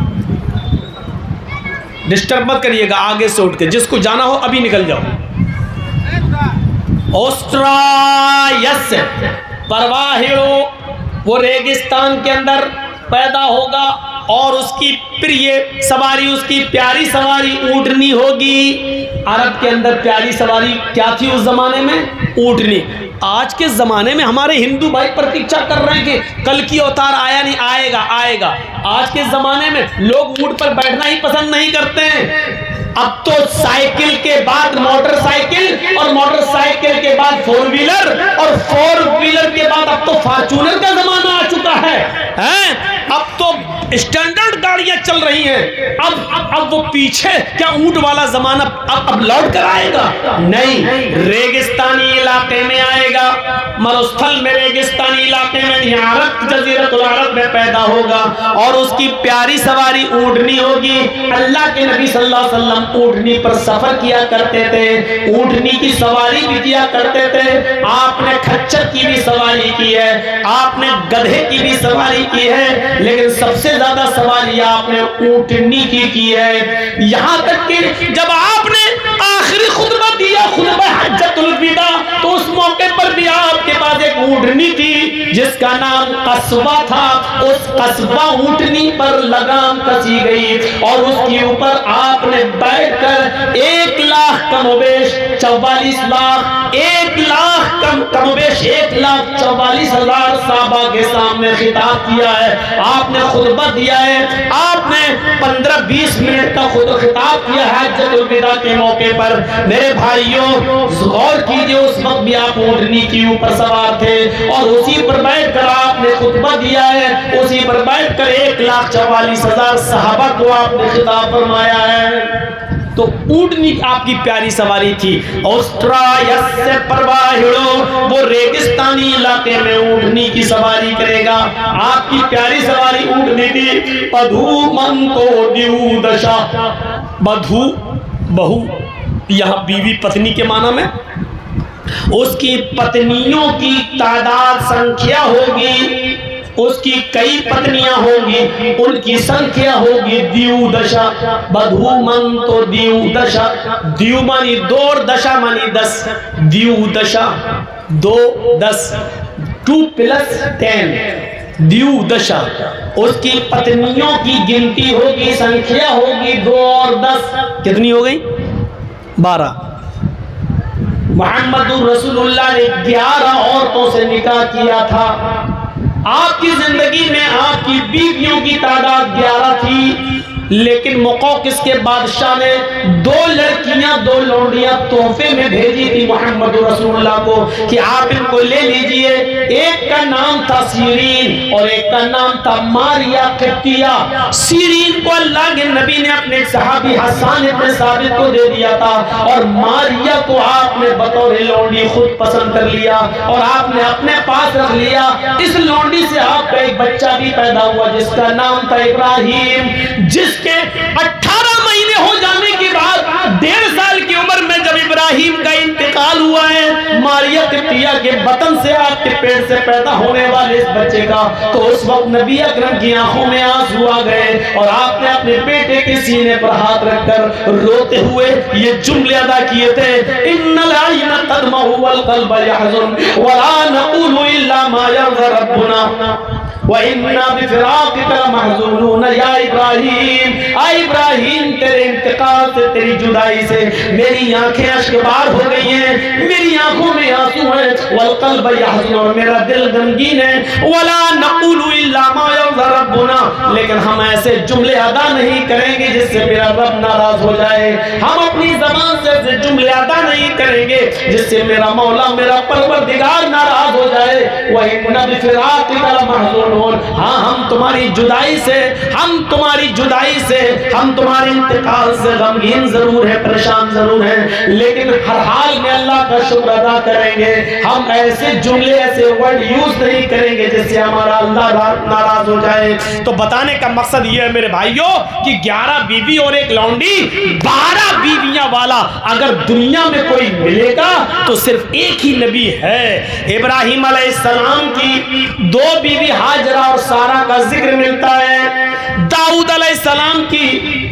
डिस्टर्ब मत करिएगा आगे से उठ के, जिसको जाना हो अभी निकल जाओ। ओस्ट्रायस परवाहिड़ो, वो रेगिस्तान के अंदर पैदा होगा और उसकी प्रिय सवारी, उसकी प्यारी सवारी ऊँटनी होगी। अरब के अंदर प्यारी सवारी क्या थी उस जमाने में? ऊँटनी। आज के जमाने में हमारे हिंदू भाई प्रतीक्षा कर रहे हैं कि कल की अवतार आया नहीं, आएगा आएगा। आज के जमाने में लोग ऊँट पर बैठना ही पसंद नहीं करते हैं। अब तो साइकिल के बाद मोटरसाइकिल और मोटरसाइकिल के बाद 4 व्हीलर और 4 व्हीलर के बाद अब तो फॉर्च्यूनर का जमाना आ चुका है। अब तो स्टैंडर्ड गाड़ियां चल रही हैं। अब वो पीछे क्या ऊंट वाला जमाना अब लौट कर आएगा? नहीं, रेगिस्तानी इलाके में आएगा, मरुस्थल में, रेगिस्तानी इलाके में, यहाँ जजीरतुल अरब में पैदा होगा और उसकी प्यारी सवारी ऊँटनी होगी। अल्लाह के नबी सल्लल्लाहु अलैहि वसल्लम ऊँटनी पर सफर किया करते थे, ऊँटनी की सवारी भी किया करते थे। आपने खच्चर की भी सवारी की है, आपने गधे की भी सवारी की है, लेकिन सबसे ज्यादा सवारी आपने ऊँटनी की है। यहाँ तक कि जब आपने आखिरी खुतबा दिया, खुतबा हज्जतुल विदा, तो उस मौके पर भी आपके पास एक ऊँटनी थी जिसका नाम कस्बा था। उस कस्बा ऊँटनी पर लगाम कसी गई और उसके ऊपर आपने बैठकर 1 लाख कमोबेश 44 लाख 1 लाख कमोबेश 1,44,000 साहबा के सामने खिताब किया है। आपने खुतबा दिया है, आपने 15-20 मिनट का खुद खिताब किया है हज्जतुल विदा के मौके पर। मेरे भाइयों गौर कीजिए, उस वक्त भी आप ऊँटनी के ऊपर सवार थे और उसी पर बैठकर आपने खुतबा दिया है, उसी पर बैठकर 1,44,000 सहाबा को आपने खिताब फरमाया है। तो ऊँटनी आपकी प्यारी सवारी थी। ओस्ट्रायस से परवाहिड़ो, वो रेगिस्तानी इलाके में ऊँटनी की सवारी करेगा। आपकी प्यारी सवारी ऊँटनी थी। बधू मंतो द्युदशा, बधू बहू, यहाँ बीवी पत्नी के माना में, उसकी पत्नियों की तादाद संख्या होगी, उसकी कई पत्नियां होगी, उनकी संख्या होगी द्युदशा। बधूमन तो द्युदशा, द्यु मानी 2 और दशा मानी 10, द्युदशा 2 10, 2 + 10 द्युदशा। उसकी पत्नियों की गिनती होगी, संख्या होगी 2 और 10, कितनी हो गई? 12। मोहम्मद रसूलुल्लाह ने 11 औरतों से निकाह किया था। आपकी जिंदगी में आपकी बीवियों की तादाद 11 थी, लेकिन मुक़ौक़िस के बादशाह ने 2 लड़कियां, 2 लौंडियां तोहफे में भेजी थी मोहम्मद रसूलुल्लाह को कि आप इनको ले लीजिए। एक का नाम था सीरीन और एक का नाम था मारिया किप्तिया। सीरीन को अल्लाह के नबी ने अपने सहाबी हसन इब्न साबित को दे दिया था और मारिया को आपने बतौर लौंडी खुद पसंद कर लिया और आपने अपने पास रख लिया। इस लौंडी से आपका एक बच्चा भी पैदा हुआ जिसका नाम था इब्राहिम, जिसके 18 महीने हो जाने के बाद 1.5 साल की उम्र में जब इब्राहिम का इंतकाल हुआ है, मारिया दिया कि बतन से आपके पेट से पैदा होने वाले इस बच्चे का, तो उस वक्त नबी अकरम की आंखों में आंसू आ गए और आपने अपने बेटे के सीने पर हाथ रखकर रोते हुए ये जुमले अदा किए थे, इन्नल आइना तदमउ वल क़ल्ब यहज़ुन वला नक़ूलु इल्ला मा यरज़ा रब्बुना व इन्ना बिफ़िराक़िका लमहज़ूनून या इब्राहीम। आ इब्राहीम, तेरे इंतकाल से, तेरी जुदाई से मेरी आंखें अश्कबार हो गई हैं, मेरी आंखों में आंसू हैं, वल क़ल्ब यहज़ुन, और मेरा दिल गमगीन है, वला नक़ूलु इल्ला मा यरज़ा रब्बुना, लेकिन हम ऐसे जुमले अदा नहीं करेंगे जिससे मेरा रब नाराज हो जाए, हम अपनी ज़बान से ऐसे जुमले अदा नहीं करेंगे जिससे मेरा मौला, मेरा परवरदिगार नाराज हो जाए। व इन्ना बिफ़िराक़िका लमहज़ूनून, हाँ हम तुम्हारी जुदाई से, हम तुम्हारी जुदाई से, हम तुम्हारे इंतकाल से गमगीन जरूर है, परेशान जरूर है, लेकिन हर हाल में अल्लाह का शुक्र अदा करेंगे। हम ऐसे जुमले, ऐसे वर्ड यूज नहीं करेंगे जिससे हमारा अल्लाह नाराज हो जाए। तो बताने का मकसद ये है मेरे भाइयों कि 11 बीवी और एक लौंडी, 12 बीवियां वाला अगर दुनिया में कोई मिलेगा तो सिर्फ एक ही नबी है। इब्राहिम अलैहिस्सलाम की 2 बीवी हाजरा और सारा का जिक्र मिलता है, दाऊद अलैहिस्सलाम की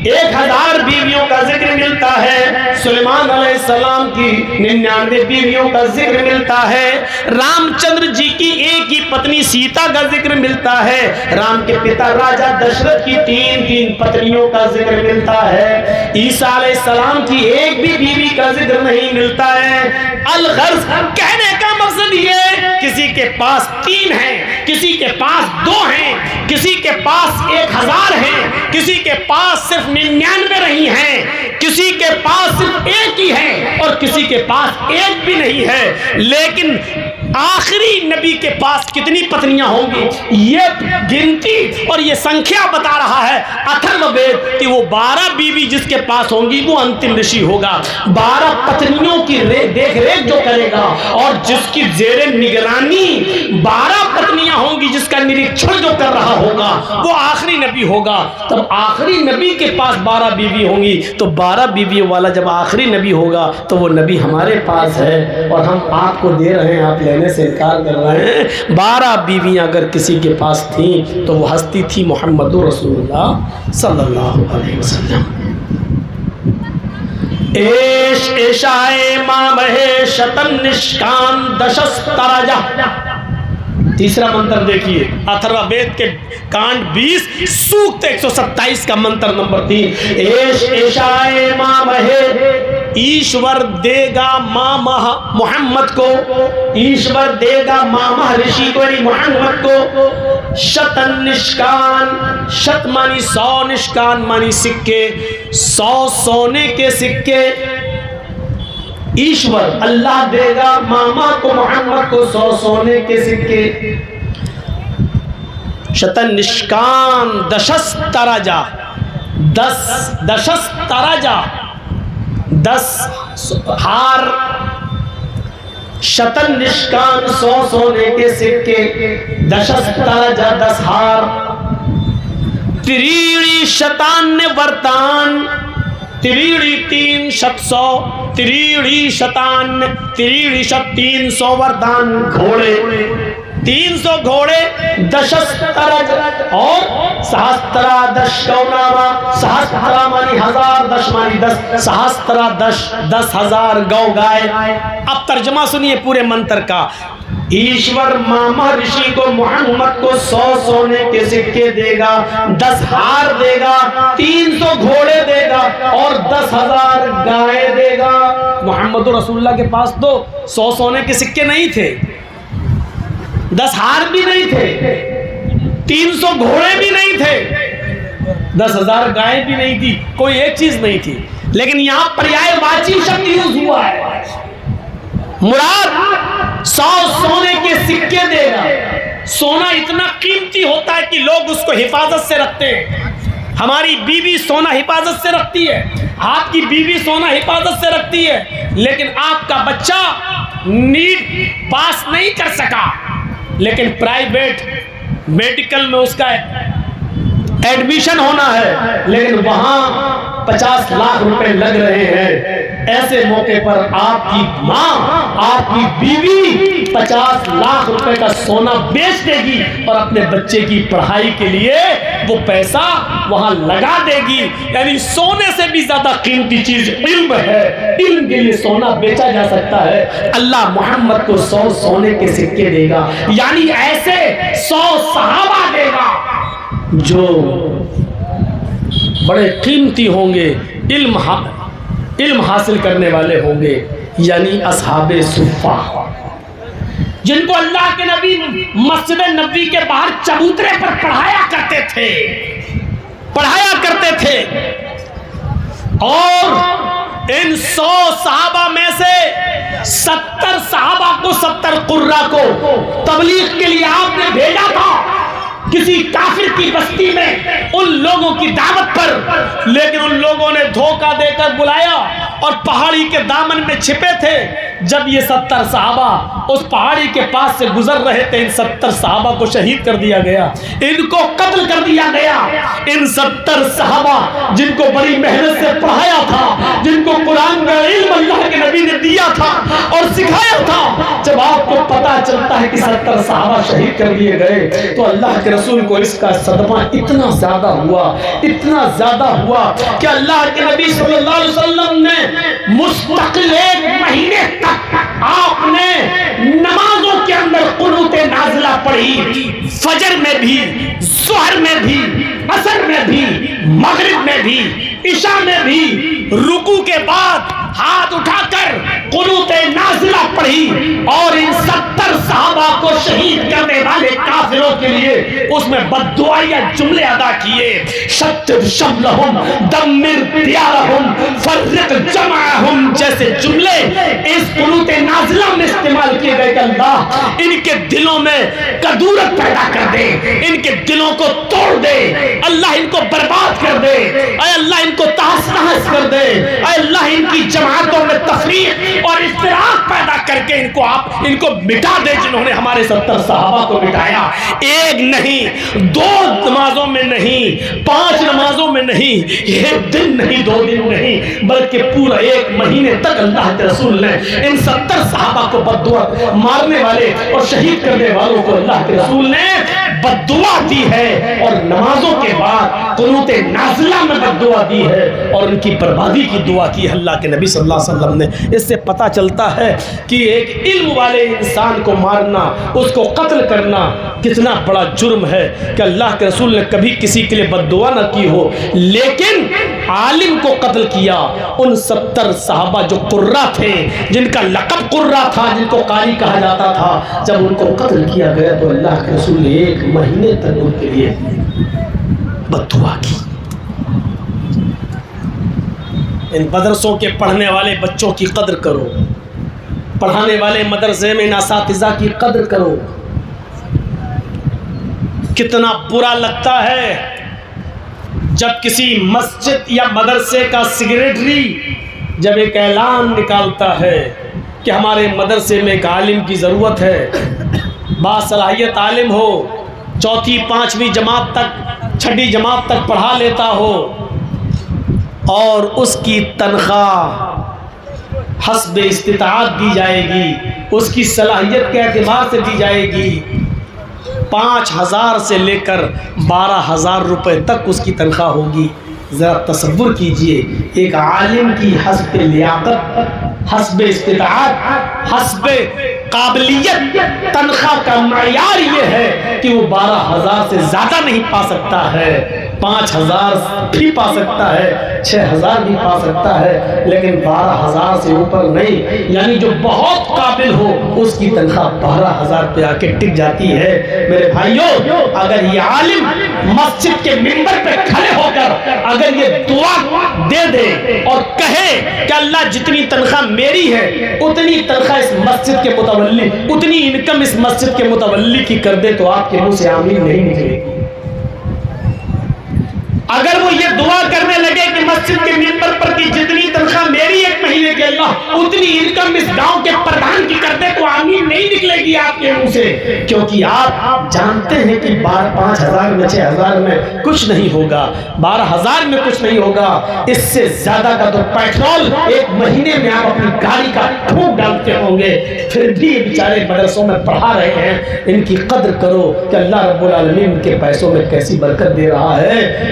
1000 बीवियों का जिक्र मिलता है, सुलेमान अलैहिस्सलाम की 99 बीवियों का जिक्र मिलता है, रामचंद्र जी की एक ही पत्नी सीता का जिक्र मिलता है, राम के पिता राजा दशरथ की 3 पत्नियों का जिक्र मिलता है, ईसा अलैहिस्सलाम की एक भी बीवी का जिक्र नहीं मिलता है। अल-गर्ज़, कहने का मकसद ये, किसी के पास 3 हैं, किसी के पास 2 हैं, किसी के पास 1000 हैं, किसी के पास सिर्फ 99 नहीं हैं, किसी के पास सिर्फ एक ही है और किसी के पास एक भी नहीं है, लेकिन आखिरी नबी के पास कितनी पत्नियां होंगी ये गिनती और ये संख्या बता रहा है अथर्ववेद कि वो 12 बीवी जिसके पास होंगी वो अंतिम ऋषि होगा। 12 पत्नियों की देख रेख जो करेगा और जिसकी जेरे निगरानी 12 पत्नियां होंगी, जिसका निरीक्षण जो कर रहा होगा वो आखिरी नबी होगा। तब आखिरी नबी के पास 12 बीवी होंगी, तो 12 बीवियों वाला जब आखिरी नबी होगा तो वो नबी हमारे पास है और हम आपको दे रहे हैं, आप लेने से इनकार कर रहे हैं। 12 बीवियां अगर किसी के पास थी तो वो हस्ती थी मोहम्मद रसूलुल्लाह सल्लल्लाहु अलैहि वसल्लम। एश एशाए मामहे शतन निष्कान दशस्तराजा। तीसरा मंत्र देखिए, अथर्ववेद के कांड 20 सूक्त 127 का मंत्र नंबर 3। एश एशाए मामहे, ईश्वर देगा मामह मोहम्मद को, ईश्वर देगा मामह ऋषि को मोहम्मद को, शतन निष्कान, शत मानी 100, निष्कान मानी सिक्के, 100 सोने के सिक्के ईश्वर अल्लाह देगा मामा को मोहम्मद को 100 सोने के सिक्के, शतन निष्कान दशस्तराजा, 10 हार, शतन निष्कान 100 सोने के सिक्के, दशस्तराजा 10 हार, त्रीणी शतान्य वर्तान, त्रीणी 3 शत 100, त्रीणी शतान्य, त्रीणी शत 300 वरदान, घोड़े 300 घोड़े, दशस्तरज और सहस्त्रा 10 गौनामा, सहस्त्रा मानी 1000, 10 मानी 10, सहस्त्रा 10,000 गौ गाय। अब तर्जमा सुनिए पूरे मंत्र का। ईश्वर मामा ऋषि को मोहम्मद को 100 सोने के सिक्के देगा, 10 हार देगा, 300 घोड़े देगा और 10,000 गाय देगा। मोहम्मद रसूलुल्लाह के पास तो 100 सोने के सिक्के नहीं थे, 10 हार भी नहीं थे, 300 घोड़े भी नहीं थे, 10,000 गाय भी नहीं थी, कोई एक चीज नहीं थी, लेकिन यहां पर्यायवाची शब्द यूज हुआ है। मुराद 100 सोने के सिक्के देगा। सोना इतना कीमती होता है कि लोग उसको हिफाजत से रखते हैं। हमारी बीवी सोना हिफाजत से रखती है, आपकी बीवी सोना हिफाजत से रखती है, लेकिन आपका बच्चा नीट पास नहीं कर सका, लेकिन प्राइवेट मेडिकल में उसका एडमिशन होना है, लेकिन वहां 50 लाख रुपए लग रहे हैं। ऐसे मौके पर आपकी माँ, आपकी बीवी 50 लाख रुपए का सोना बेच देगी और अपने बच्चे की पढ़ाई के लिए वो पैसा वहां लगा देगी। यानी सोने से भी ज्यादा कीमती चीज इल्म है। इल्म के लिए सोना बेचा जा सकता है। अल्लाह मोहम्मद को 100 सोने के सिक्के देगा, यानी ऐसे 100 सहाबा देगा जो बड़े कीमती होंगे, इल्म हासिल करने वाले होंगे, यानी असहाबे सुफ़ा, जिनको अल्लाह के नबी मस्जिद नबी के बाहर चबूतरे पर पढ़ाया करते थे। और इन 100 सहाबा में से 70 सहाबा को, 70 कुर्रा को तबलीग के लिए आपने भेजा था किसी काफिर की बस्ती में, उन लोगों की दावत पर। लेकिन उन लोगों ने धोखा देकर बुलाया और पहाड़ी के दामन में छिपे थे। जब ये 70 सहाबा उस पहाड़ी के पास से गुजर रहे थे, इन 70 सहाबा को शहीद कर दिया गया, इनको कत्ल कर दिया गया। इन 70 सहाबा जिनको बड़ी मेहनत से पढ़ाया था, जिनको कुरान का इल्म अल्लाह के नबी ने दिया था और सिखाया था, जब आपको पता चलता है कि 70 सहाबा शहीद कर दिए गए, तो अल्लाह के रसूल को इसका सदमा इतना ज्यादा हुआ कि अल्लाह के नबी सल्लल्लाहु अलैहि वसल्लम ने मुस्तकिल 1 महीने तक आपने नमाजों के अंदर कुनूते नाज़िला पढ़ी। फजर में भी, ज़ोहर में भी, असर में भी, मगरिब में भी, इशा में भी, रुकू के बाद हाथ उठाकर कुनूते नाज़िला पढ़ी। और इन 70 सहाबा को शहीद करने वाले काफिरों के लिए उसमें बद्दुआया जुमले अदा किए। शत्तुर शमलहुम दम्मिर दियारहुम फर्रिक जमाअहुम जैसे जुमले इस कुनूते नाज़िला में इस्तेमाल किए गए। अल्लाह इनके दिलों में कदूरत पैदा कर दे, इनके दिलों को तोड़ दे, अल्लाह इनको बर्बाद कर दे, अल्लाह इनको तहस-नहस कर दे, अल्लाह इनकी जमातों में तफरीक और इख्तिलाफ पैदा करके इनको मिटा दे, जिन्होंने हमारे 70 सहाबा को मिटाया। 1 नहीं, 2 नमाजों में नहीं, 5 नमाजों में नहीं, 1 दिन नहीं, 2 दिन नहीं, बल्कि पूरा 1 महीने तक अल्लाह के रसूल ने इन 70 सहाबा को बद्दुआ, मारने वाले और शहीद करने वालों को अल्लाह के रसूल ने बद्दुआ दी है और नमाजों के बाद कुनूते नाज़िला में बद्दुआ दी है और उनकी बर्बादी की दुआ की अल्लाह के नबी सल्लल्लाहु अलैहि वसल्लम ने। इससे पता चलता है कि एक इल्म वाले इंसान को मारना, उसको कत्ल करना कितना बड़ा जुर्म है कि अल्लाह के रसूल ने कभी किसी के लिए बद्दुआ न की हो, लेकिन आलिम को कत्ल किया। उन 70 सहाबा जो कुर्रा थे, जिनका लक़ब कुर्रा था, जिनको कारी कहा जाता था, जब उनको कत्ल किया गया तो अल्लाह के रसूल ने 1 महीने तक उनके लिए बद्दुआ की। इन मदरसों के पढ़ने वाले बच्चों की कदर करो, पढ़ाने वाले मदरसे में असातिज़ा की कदर करो। कितना बुरा लगता है जब किसी मस्जिद या मदरसे का सेक्रेटरी जब एक ऐलान निकालता है कि हमारे मदरसे में एक आलिम की ज़रूरत है, बासलाहियत आलिम हो, 4वीं 5वीं जमात तक, 6ठी जमात तक पढ़ा लेता हो और उसकी तनख्वाह हस्बे इस्तिताअत दी जाएगी, उसकी सलाहियत के एतबार से दी जाएगी। 5,000 से लेकर 12,000 रुपये तक उसकी तनख्वाह होगी। ज़रा तसव्वुर कीजिए, एक आलिम की हस्बे लियाकत, हस्बे इस्तिताअत, हस्बे काबिलियत तनख्वाह का मयार ये है कि वो 12,000 से ज़्यादा नहीं पा सकता है, 5,000 भी पा सकता है, 6,000 भी पा सकता है, लेकिन 12,000 से ऊपर नहीं। यानी जो बहुत काबिल हो उसकी तनख्वाह 12,000 पे आके टिक जाती है। मेरे भाइयों, अगर ये आलिम मस्जिद के मिंबर पे खड़े होकर अगर ये दुआ दे दे और कहे कि अल्लाह जितनी तनख्वाह मेरी है उतनी तनख्वाह इस मस्जिद के मुतवल्ली, उतनी इनकम इस मस्जिद के मुतवल्ली की कर दे, तो आपके मुंह से आमीन नहीं निकलेगी। अगर वो ये दुआ करने लगे कि मस्जिद के मिंबर पर की जितनी तनख्वाह मेरी 1 महीने के अल्लाह उतनी इनकम इस गांव के प्रधान की कर दे तो आमीन नहीं निकलेगी आपके मुंह से, क्योंकि आप जानते हैं कि 5,000 में 6,000 में कुछ नहीं होगा, 12,000 में कुछ नहीं होगा। इससे ज्यादा का तो पेट्रोल एक महीने में आप अपनी गाड़ी का फूंक डालते होंगे, फिर भी बेचारे मदरसों में पढ़ा रहे हैं। इनकी कद्र करो कि अल्लाह रब्बुल आलमीन के पैसों में कैसी बरकत दे रहा है।